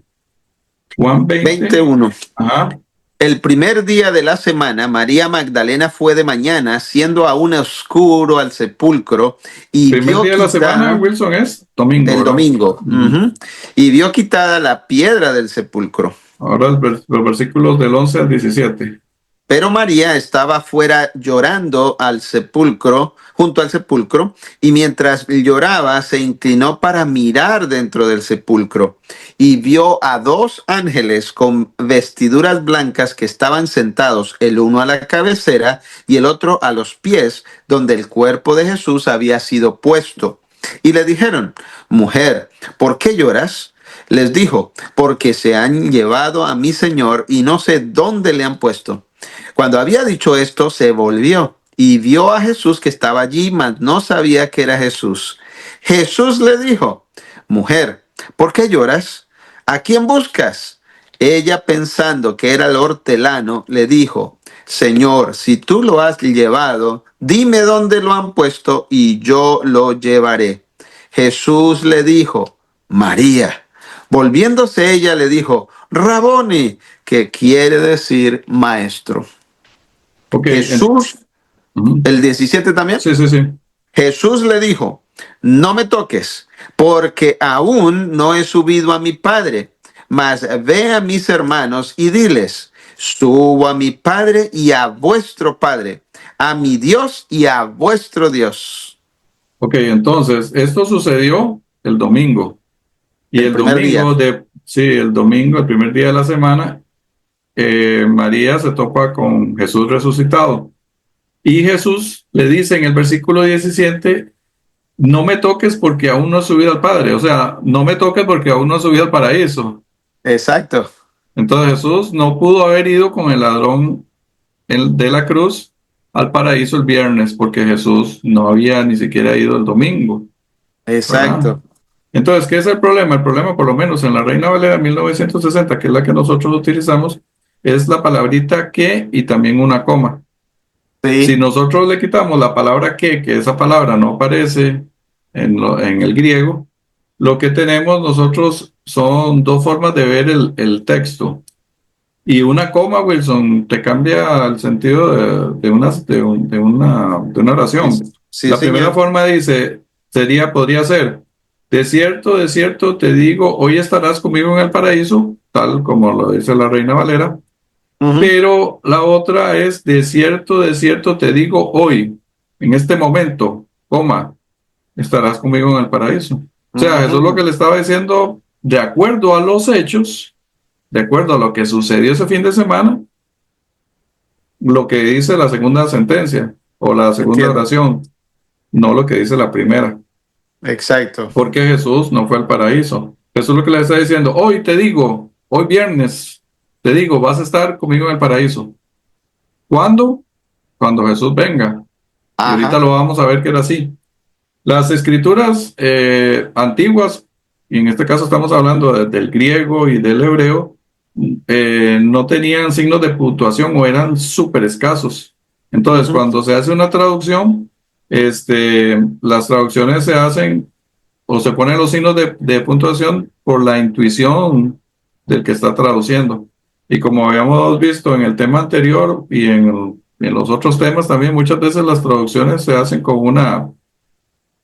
S1: Juan 20,
S2: 21.
S1: ajá.
S2: El primer día de la semana, María Magdalena fue de mañana, siendo aún oscuro, al sepulcro, y
S1: Primer
S2: vio
S1: día de la semana,
S2: quitada
S1: Wilson, es domingo,
S2: el
S1: ¿verdad?
S2: domingo,
S1: Ujú.
S2: y vio quitada la piedra del sepulcro.
S1: Ahora los versículos del 11 al 17.
S2: Pero María estaba fuera llorando al sepulcro, junto al sepulcro, y mientras lloraba se inclinó para mirar dentro del sepulcro y vio a dos ángeles con vestiduras blancas que estaban sentados, el uno a la cabecera y el otro a los pies, donde el cuerpo de Jesús había sido puesto. Y le dijeron, mujer, ¿por qué lloras? Les dijo, porque se han llevado a mi Señor y no sé dónde le han puesto. Cuando había dicho esto, se volvió y vio a Jesús que estaba allí, mas no sabía que era Jesús. Jesús le dijo, mujer, ¿por qué lloras? ¿A quién buscas? Ella, pensando que era el hortelano, le dijo, Señor, si tú lo has llevado, dime dónde lo han puesto y yo lo llevaré. Jesús le dijo, María. Volviéndose ella le dijo, Raboni, que quiere decir maestro.
S1: Ok,
S2: Jesús,
S1: ujú.
S2: el 17 también,
S1: Sí, sí, sí.
S2: Jesús le dijo, no me toques, porque aún no he subido a mi Padre, mas ve a mis hermanos y diles, subo a mi Padre y a vuestro Padre, a mi Dios y a vuestro Dios.
S1: Ok, entonces, esto sucedió el domingo. Y
S2: El primer día.
S1: sí, el domingo, el primer día de la semana, María se topa con Jesús resucitado. Y Jesús le dice en el versículo 17, no me toques porque aún no he subido al Padre. O sea, no me toques porque aún no he subido al paraíso.
S2: Exacto.
S1: Entonces Jesús no pudo haber ido con el ladrón de la cruz al paraíso el viernes porque Jesús no había ni siquiera ido el domingo, ¿verdad?
S2: Exacto.
S1: Entonces, ¿qué es el problema? El problema, por lo menos en la Reina Valera 1960, que es la que nosotros utilizamos, es la palabrita que y también una coma. Si
S2: Sí.
S1: nosotros le quitamos la palabra que esa palabra no aparece en el griego, lo que tenemos nosotros son dos formas de ver el texto. Y una coma, Wilson, te cambia el sentido de una
S2: Sí,
S1: oración.
S2: sí,
S1: La primera
S2: señor.
S1: forma podría ser, de cierto te digo, hoy estarás conmigo en el paraíso, tal como lo dice la Reina Valera.
S2: Ujú,
S1: Pero la otra es, de cierto te digo hoy, en este momento, coma, estarás conmigo en el paraíso. O sea, Jesús lo que
S2: ujú.
S1: le estaba diciendo, de acuerdo a los hechos, de acuerdo a lo que sucedió ese fin de semana, lo que dice la segunda sentencia o la segunda
S2: Entiendo.
S1: oración, no lo que dice la primera,
S2: Exacto.
S1: porque Jesús no fue al paraíso. Jesús lo que le está diciendo, hoy te digo, hoy viernes, te digo, vas a estar conmigo en el paraíso. ¿Cuándo? Cuando Jesús venga. Y ahorita
S2: Ajá.
S1: lo vamos a ver que era así. Las escrituras antiguas, y en este caso estamos hablando del griego y del hebreo, no tenían signos de puntuación o eran súper escasos. Entonces,
S2: Ujú.
S1: cuando se hace una traducción, las traducciones se hacen o se ponen los signos de puntuación por la intuición del que está traduciendo. Y como habíamos visto en el tema anterior y en los otros temas también, muchas veces las traducciones se hacen con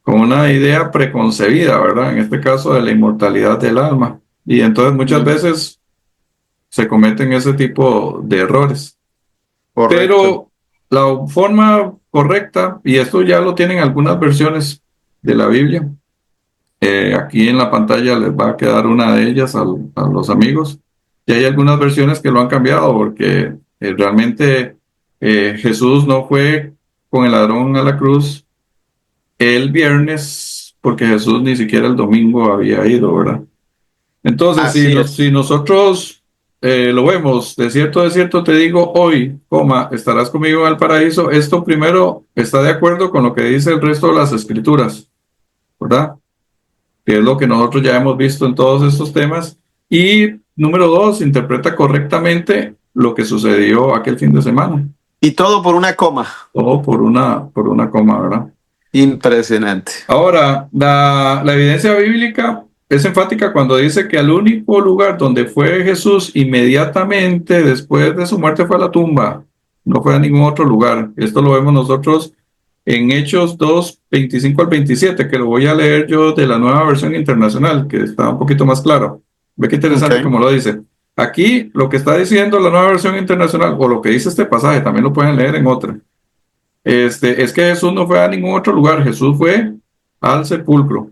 S1: una idea preconcebida, ¿verdad? En este caso de la inmortalidad del alma. Y entonces muchas
S2: Ujú.
S1: veces se cometen ese tipo de errores.
S2: Correcto.
S1: Pero la forma correcta, y esto ya lo tienen algunas versiones de la Biblia, aquí en la pantalla les va a quedar una de ellas a los amigos, y hay algunas versiones que lo han cambiado porque realmente Jesús no fue con el ladrón a la cruz el viernes, porque Jesús ni siquiera el domingo había ido, ¿verdad? Entonces,
S2: Así
S1: si
S2: es.
S1: nosotros lo vemos, de cierto te digo hoy, coma, estarás conmigo en el paraíso, esto primero está de acuerdo con lo que dice el resto de las escrituras, ¿verdad? Que es lo que nosotros ya hemos visto en todos estos temas. Y número dos, interpreta correctamente lo que sucedió aquel fin de semana,
S2: Y todo por una coma.
S1: todo por una coma, ¿verdad?
S2: Impresionante.
S1: Ahora, la evidencia bíblica es enfática cuando dice que al único lugar donde fue Jesús inmediatamente después de su muerte fue a la tumba, no fue a ningún otro lugar. Esto lo vemos nosotros en Hechos 2, 25 al 27, que lo voy a leer yo de la nueva versión internacional, que está un poquito más claro. Ve qué interesante
S2: Ok.
S1: como lo dice. Aquí lo que está diciendo la nueva versión internacional, o lo que dice este pasaje, también lo pueden leer en otra. Es que Jesús no fue a ningún otro lugar, Jesús fue al sepulcro.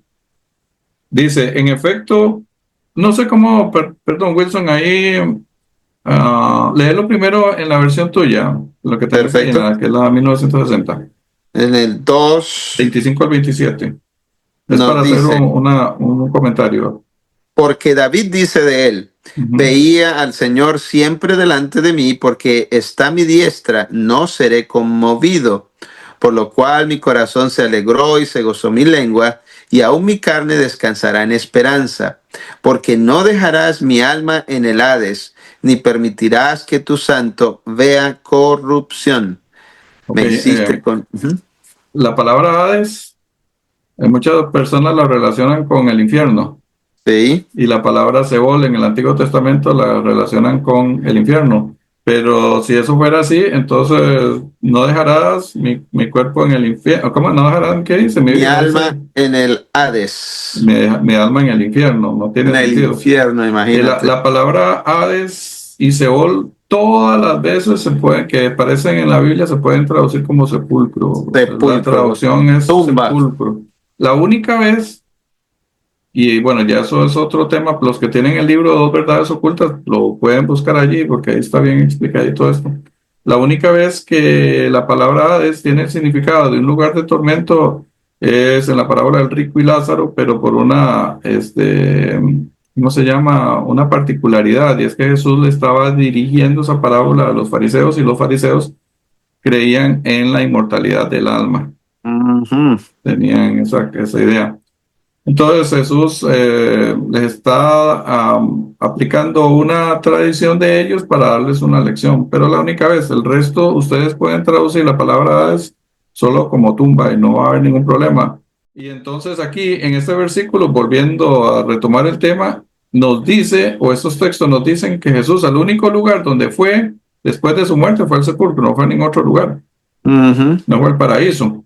S1: Dice, en efecto, no sé cómo, perdón, Wilson, ahí léelo primero en la versión tuya, lo que tenés ahí,
S2: Perfecto.
S1: que es la 1960,
S2: En el 2
S1: 25 al 27. Es
S2: nos
S1: para hacer
S2: dice,
S1: un comentario.
S2: porque David dice de él,
S1: Ujú.
S2: veía al Señor siempre delante de mí, porque está a mi diestra, no seré conmovido. Por lo cual mi corazón se alegró y se gozó mi lengua, y aún mi carne descansará en esperanza, porque no dejarás mi alma en el Hades, ni permitirás que tu santo vea corrupción.
S1: Ok,
S2: Me hiciste con... Ujú.
S1: la palabra Hades, muchas personas la relacionan con el infierno.
S2: Sí,
S1: Y la palabra Seol en el Antiguo Testamento la relacionan con el infierno. Pero si eso fuera así, entonces no dejarás mi cuerpo en el infierno. ¿Cómo no dejarás? ¿Qué dice?
S2: mi
S1: Me dice
S2: alma en el Hades,
S1: mi alma en el infierno. No
S2: en
S1: tiene
S2: el
S1: sentido.
S2: infierno, imagínate.
S1: La palabra Hades y Seol, todas las veces que aparecen en la Biblia se pueden traducir como sepulcro. La
S2: Sepulcro,
S1: traducción es
S2: tumba.
S1: sepulcro. La única vez y bueno, ya eso es otro tema. Los que tienen el libro Dos Verdades Ocultas lo pueden buscar allí porque ahí está bien explicado todo esto. La única vez que la palabra Hades tiene el significado de un lugar de tormento es en la parábola del rico y Lázaro, pero por ¿cómo se llama? Una particularidad, y es que Jesús le estaba dirigiendo esa parábola a los fariseos y los fariseos creían en la inmortalidad del alma,
S2: Ujú.
S1: tenían esa idea. Entonces Jesús les está aplicando una tradición de ellos para darles una lección, pero la única vez, el resto ustedes pueden traducir la palabra es solo como tumba y no va a haber ningún problema. Y entonces aquí en este versículo, volviendo a retomar el tema, nos dice, o estos textos nos dicen que Jesús al único lugar donde fue después de su muerte fue el sepulcro, no fue en ningún otro lugar,
S2: Ujú.
S1: no fue el paraíso,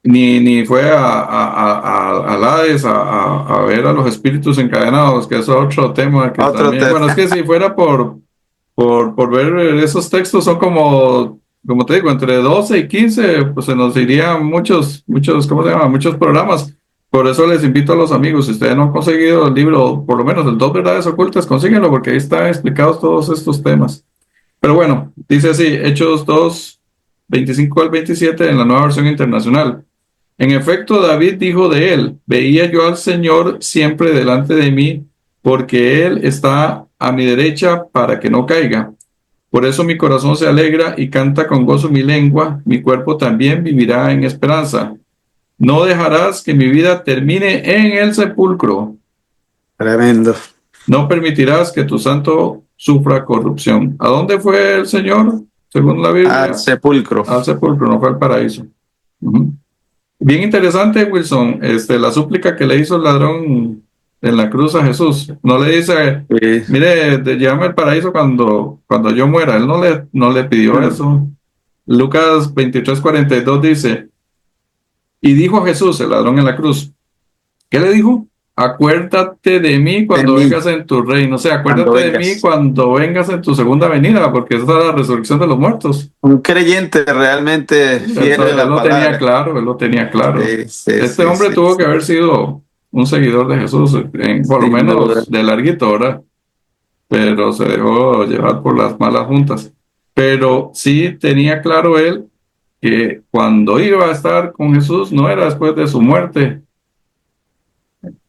S1: ni fue al Hades a ver a los espíritus encadenados, que es otro tema que
S2: Otro
S1: también, bueno, es
S2: tema.
S1: que si fuera por ver esos textos son como te digo, entre 12 y 15 pues se nos irían muchos, ¿cómo se llama? Muchos programas. Por eso les invito a los amigos, si ustedes no han conseguido el libro, por lo menos el Dos Verdades Ocultas, consíguenlo porque ahí están explicados todos estos temas. Pero bueno, dice así, Hechos 2 25 al 27 en la Nueva Versión Internacional. En efecto, David dijo de él, veía yo al Señor siempre delante de mí, porque Él está a mi derecha para que no caiga. Por eso mi corazón se alegra y canta con gozo mi lengua, mi cuerpo también vivirá en esperanza. No dejarás que mi vida termine en el sepulcro,
S2: Tremendo.
S1: no permitirás que tu santo sufra corrupción. ¿A dónde fue el Señor, según la
S2: Al
S1: Biblia?
S2: sepulcro.
S1: Al sepulcro, no fue al paraíso. Ujú. Bien interesante, Wilson, la súplica que le hizo el ladrón en la cruz a Jesús. No le dice,
S2: Sí.
S1: mire, llévame al paraíso cuando yo muera. Él no le pidió
S2: Mm.
S1: eso. Lucas 23:42 dice, y dijo a Jesús, el ladrón en la cruz, ¿qué le dijo? Acuérdate de mí
S2: De
S1: cuando
S2: mí,
S1: vengas en tu reino. O sea,
S2: cuando
S1: acuérdate de mí
S2: vengas.
S1: cuando vengas en tu segunda venida, porque esa es la resurrección de los muertos.
S2: Un creyente realmente fiel a
S1: Él
S2: la
S1: lo tenía
S2: palabra.
S1: claro, él lo tenía claro.
S2: Sí, sí,
S1: Este
S2: sí,
S1: hombre
S2: sí,
S1: tuvo que
S2: sí.
S1: haber sido un seguidor de Jesús, por lo
S2: Sin duda.
S1: menos de larguito, ¿verdad? Pero se dejó llevar por las malas juntas. Pero sí tenía claro él que cuando iba a estar con Jesús no era después de su muerte.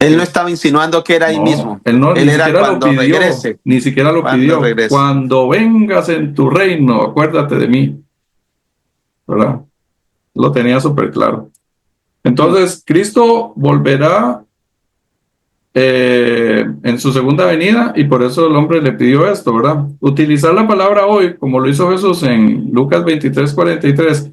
S2: Él no estaba insinuando que era ahí
S1: No,
S2: mismo.
S1: él no,
S2: Él
S1: ni
S2: era
S1: siquiera lo
S2: cuando
S1: pidió,
S2: regrese,
S1: ni siquiera lo
S2: cuando
S1: pidió.
S2: regrese.
S1: Cuando vengas en tu reino, acuérdate de mí, ¿verdad? Lo tenía súper claro.
S2: Mm.
S1: Entonces, Cristo volverá en su segunda venida y por eso el hombre le pidió esto, ¿verdad? Utilizar la palabra hoy, como lo hizo Jesús en Lucas 23:43,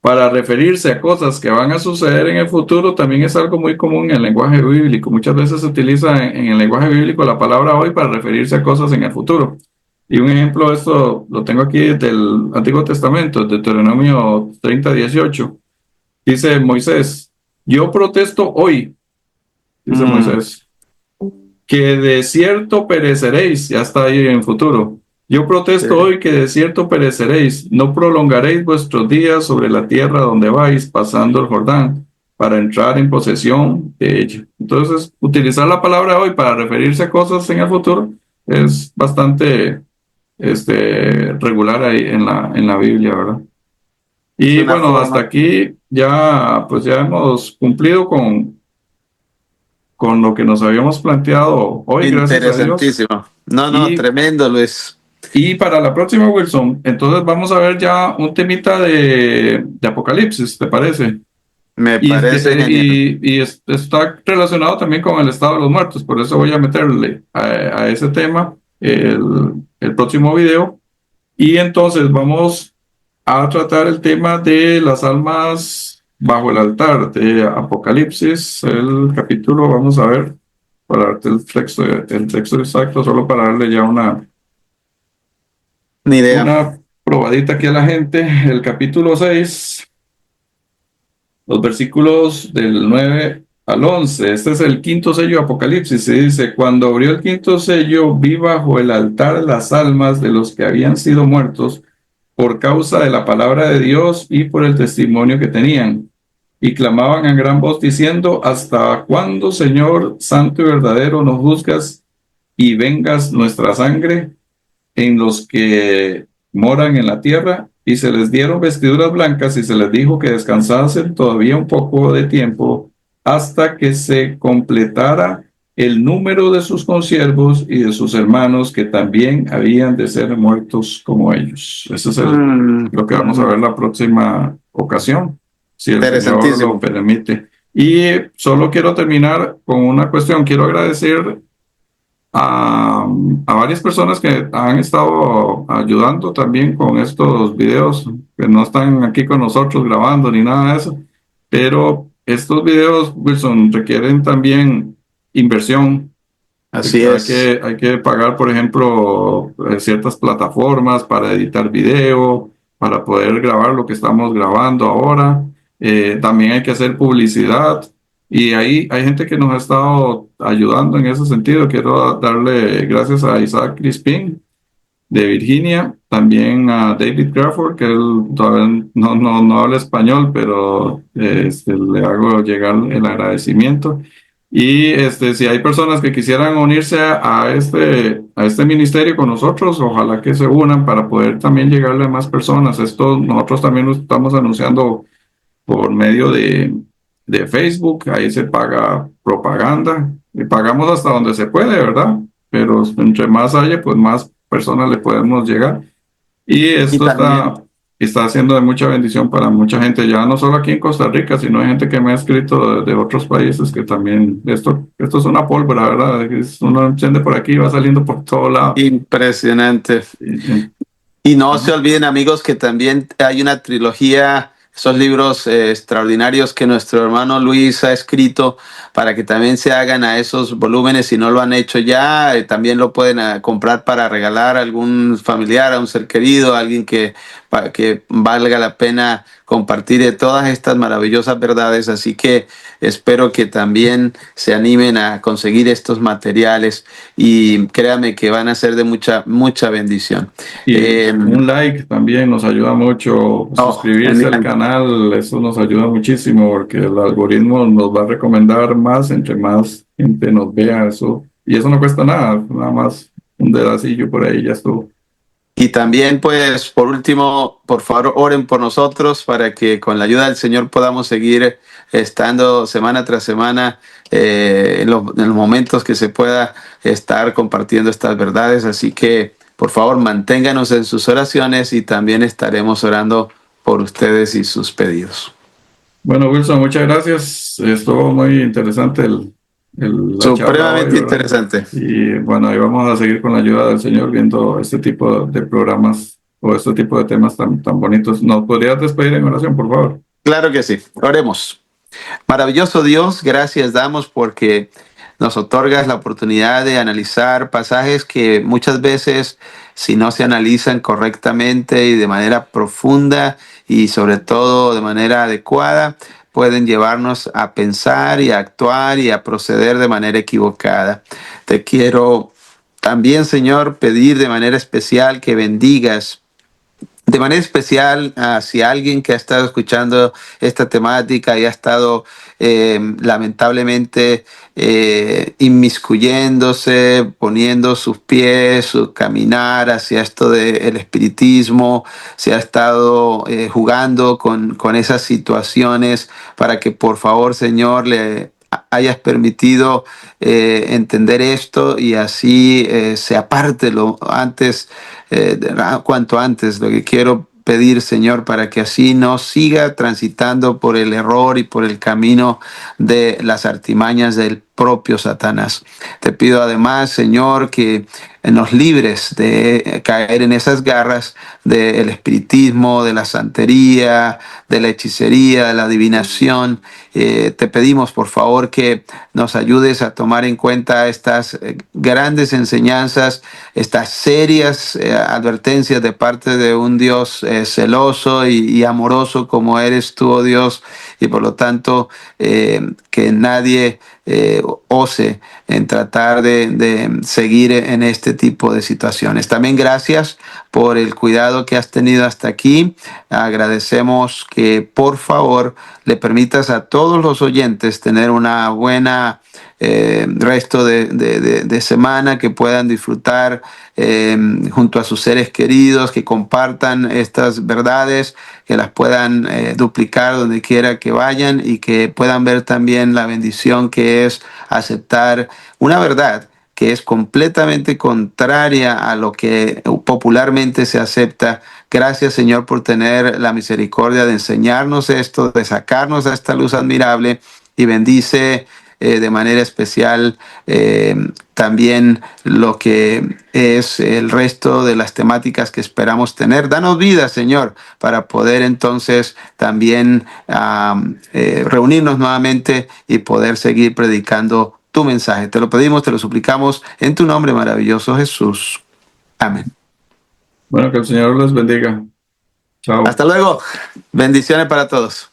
S1: para referirse a cosas que van a suceder en el futuro, también es algo muy común en el lenguaje bíblico. Muchas veces se utiliza en el lenguaje bíblico la palabra hoy para referirse a cosas en el futuro. Y un ejemplo de esto lo tengo aquí del Antiguo Testamento, Deuteronomio 30:18. Dice Moisés, yo protesto hoy, dice
S2: Mm.
S1: Moisés, que de cierto pereceréis, ya está ahí en futuro. Yo
S2: Sí.
S1: protesto hoy que de cierto pereceréis, no prolongaréis vuestros días sobre la tierra donde vais, pasando el Jordán, para entrar en posesión de ella. Entonces, utilizar la palabra hoy para referirse a cosas en el futuro es bastante regular ahí en la Biblia, ¿verdad?
S2: Es
S1: Y
S2: una
S1: bueno, hasta
S2: forma
S1: aquí ya, pues ya hemos cumplido con lo que nos habíamos planteado hoy, gracias a Dios.
S2: interesantísima. No, no,
S1: Y,
S2: tremendo, Luis.
S1: y para la próxima, Wilson, entonces vamos a ver ya un temita de Apocalipsis, ¿te parece?
S2: Me
S1: Y,
S2: parece genial.
S1: está relacionado también con el estado de los muertos, por eso voy a meterle a ese tema el próximo video. Y entonces vamos a tratar el tema de las almas bajo el altar de Apocalipsis, el capítulo, vamos a ver, para darte el texto exacto, solo para darle ya
S2: Ni idea.
S1: una probadita aquí a la gente. El capítulo 6, los versículos del 9 al 11. Este es el quinto sello de Apocalipsis. Y dice, cuando abrió el quinto sello, vi bajo el altar las almas de los que habían sido muertos por causa de la palabra de Dios y por el testimonio que tenían. Y clamaban a gran voz diciendo, ¿hasta cuándo, Señor santo y verdadero, nos juzgas y vengas nuestra sangre en los que moran en la tierra? Y se les dieron vestiduras blancas y se les dijo que descansasen todavía un poco de tiempo hasta que se completara el número de sus consiervos y de sus hermanos que también habían de ser muertos como ellos. Ese es
S2: Mm,
S1: lo que vamos a ver la próxima ocasión, si el Señor lo
S2: interesantísimo.
S1: permite. Y solo quiero terminar con una cuestión. Quiero agradecer a varias personas que han estado ayudando también con estos videos, que no están aquí con nosotros grabando ni nada de eso, pero estos videos, Wilson, requieren también inversión.
S2: Así es.
S1: Hay que pagar, por ejemplo, ciertas plataformas para editar video, para poder grabar lo que estamos grabando ahora. También hay que hacer publicidad. Y ahí hay gente que nos ha estado ayudando en ese sentido. Quiero darle gracias a Isaac Crispin de Virginia, también a David Crawford, que él todavía no habla español, pero le hago llegar el agradecimiento. Y si hay personas que quisieran unirse a este ministerio con nosotros, ojalá que se unan para poder también llegarle a más personas. Esto nosotros también lo estamos anunciando por medio de Facebook, ahí se paga propaganda y pagamos hasta donde se puede, ¿verdad? Pero entre más haya, pues más personas le podemos llegar. Y
S2: Y
S1: esto
S2: también,
S1: está siendo de mucha bendición para mucha gente, ya no solo aquí en Costa Rica, sino hay gente que me ha escrito de otros países que también, esto es una pólvora, ¿verdad? Uno enciende por aquí y va saliendo por todo lado.
S2: impresionante.
S1: Y-
S2: Y no se
S1: ajá.
S2: olviden, amigos, que también hay una trilogía, esos libros extraordinarios que nuestro hermano Luis ha escrito para que también se hagan a esos volúmenes. Si no lo han hecho ya, también lo pueden comprar para regalar a algún familiar, a un ser querido, a alguien que valga la pena compartir de todas estas maravillosas verdades. Así que espero que también se animen a conseguir estos materiales y créanme que van a ser de mucha bendición.
S1: Y
S2: Eh,
S1: un like también nos ayuda mucho,
S2: oh,
S1: suscribirse al
S2: genial.
S1: canal, eso nos ayuda muchísimo porque el algoritmo nos va a recomendar más entre más gente nos vea eso. Y eso no cuesta nada, nada más un dedacillo por ahí, ya estuvo.
S2: Y también, pues, por último, por favor, oren por nosotros para que con la ayuda del Señor podamos seguir estando semana tras semana en los momentos que se pueda estar compartiendo estas verdades. Así que, por favor, manténganos en sus oraciones y también estaremos orando por ustedes y sus pedidos.
S1: Bueno, Wilson, muchas gracias. Estuvo muy interesante la charla hoy,
S2: Supremamente
S1: ¿verdad?
S2: interesante.
S1: Y bueno, ahí vamos a seguir con la ayuda del Señor viendo este tipo de programas o este tipo de temas tan bonitos. ¿Nos podrías despedir en oración, por favor?
S2: Claro que sí. Oremos. Maravilloso Dios, gracias damos porque nos otorgas la oportunidad de analizar pasajes que muchas veces, si no se analizan correctamente y de manera profunda y sobre todo de manera adecuada, pueden llevarnos a pensar y a actuar y a proceder de manera equivocada. Te quiero también, Señor, pedir de manera especial que bendigas de manera especial, si alguien que ha estado escuchando esta temática y ha estado lamentablemente inmiscuyéndose, poniendo sus pies, su caminar hacia esto del espiritismo, se ha estado jugando con esas situaciones para que por favor, Señor, le hayas permitido entender esto y así se aparte lo antes, cuanto antes. Lo que quiero pedir, Señor, para que así no siga transitando por el error y por el camino de las artimañas del propio Satanás. Te pido además, Señor, que nos libres de caer en esas garras del espiritismo, de la santería, de la hechicería, de la adivinación. Te pedimos, por favor, que nos ayudes a tomar en cuenta estas grandes enseñanzas, estas serias advertencias de parte de un Dios celoso y amoroso como eres tú, oh Dios, y por lo tanto que nadie ose en tratar de seguir en este tipo de situaciones. También gracias por el cuidado que has tenido hasta aquí. Agradecemos que por favor le permitas a todos los oyentes tener una buena resto de semana, que puedan disfrutar junto a sus seres queridos, que compartan estas verdades, que las puedan duplicar donde quiera que vayan y que puedan ver también la bendición que es aceptar una verdad que es completamente contraria a lo que popularmente se acepta. Gracias, Señor, por tener la misericordia de enseñarnos esto, de sacarnos a esta luz admirable, y bendice de manera especial también lo que es el resto de las temáticas que esperamos tener. Danos vida, Señor, para poder entonces también reunirnos nuevamente y poder seguir predicando tu mensaje. Te lo pedimos, te lo suplicamos en tu nombre maravilloso, Jesús. Amén.
S1: Bueno, que el Señor les bendiga. Chao.
S2: Hasta luego. Bendiciones para todos.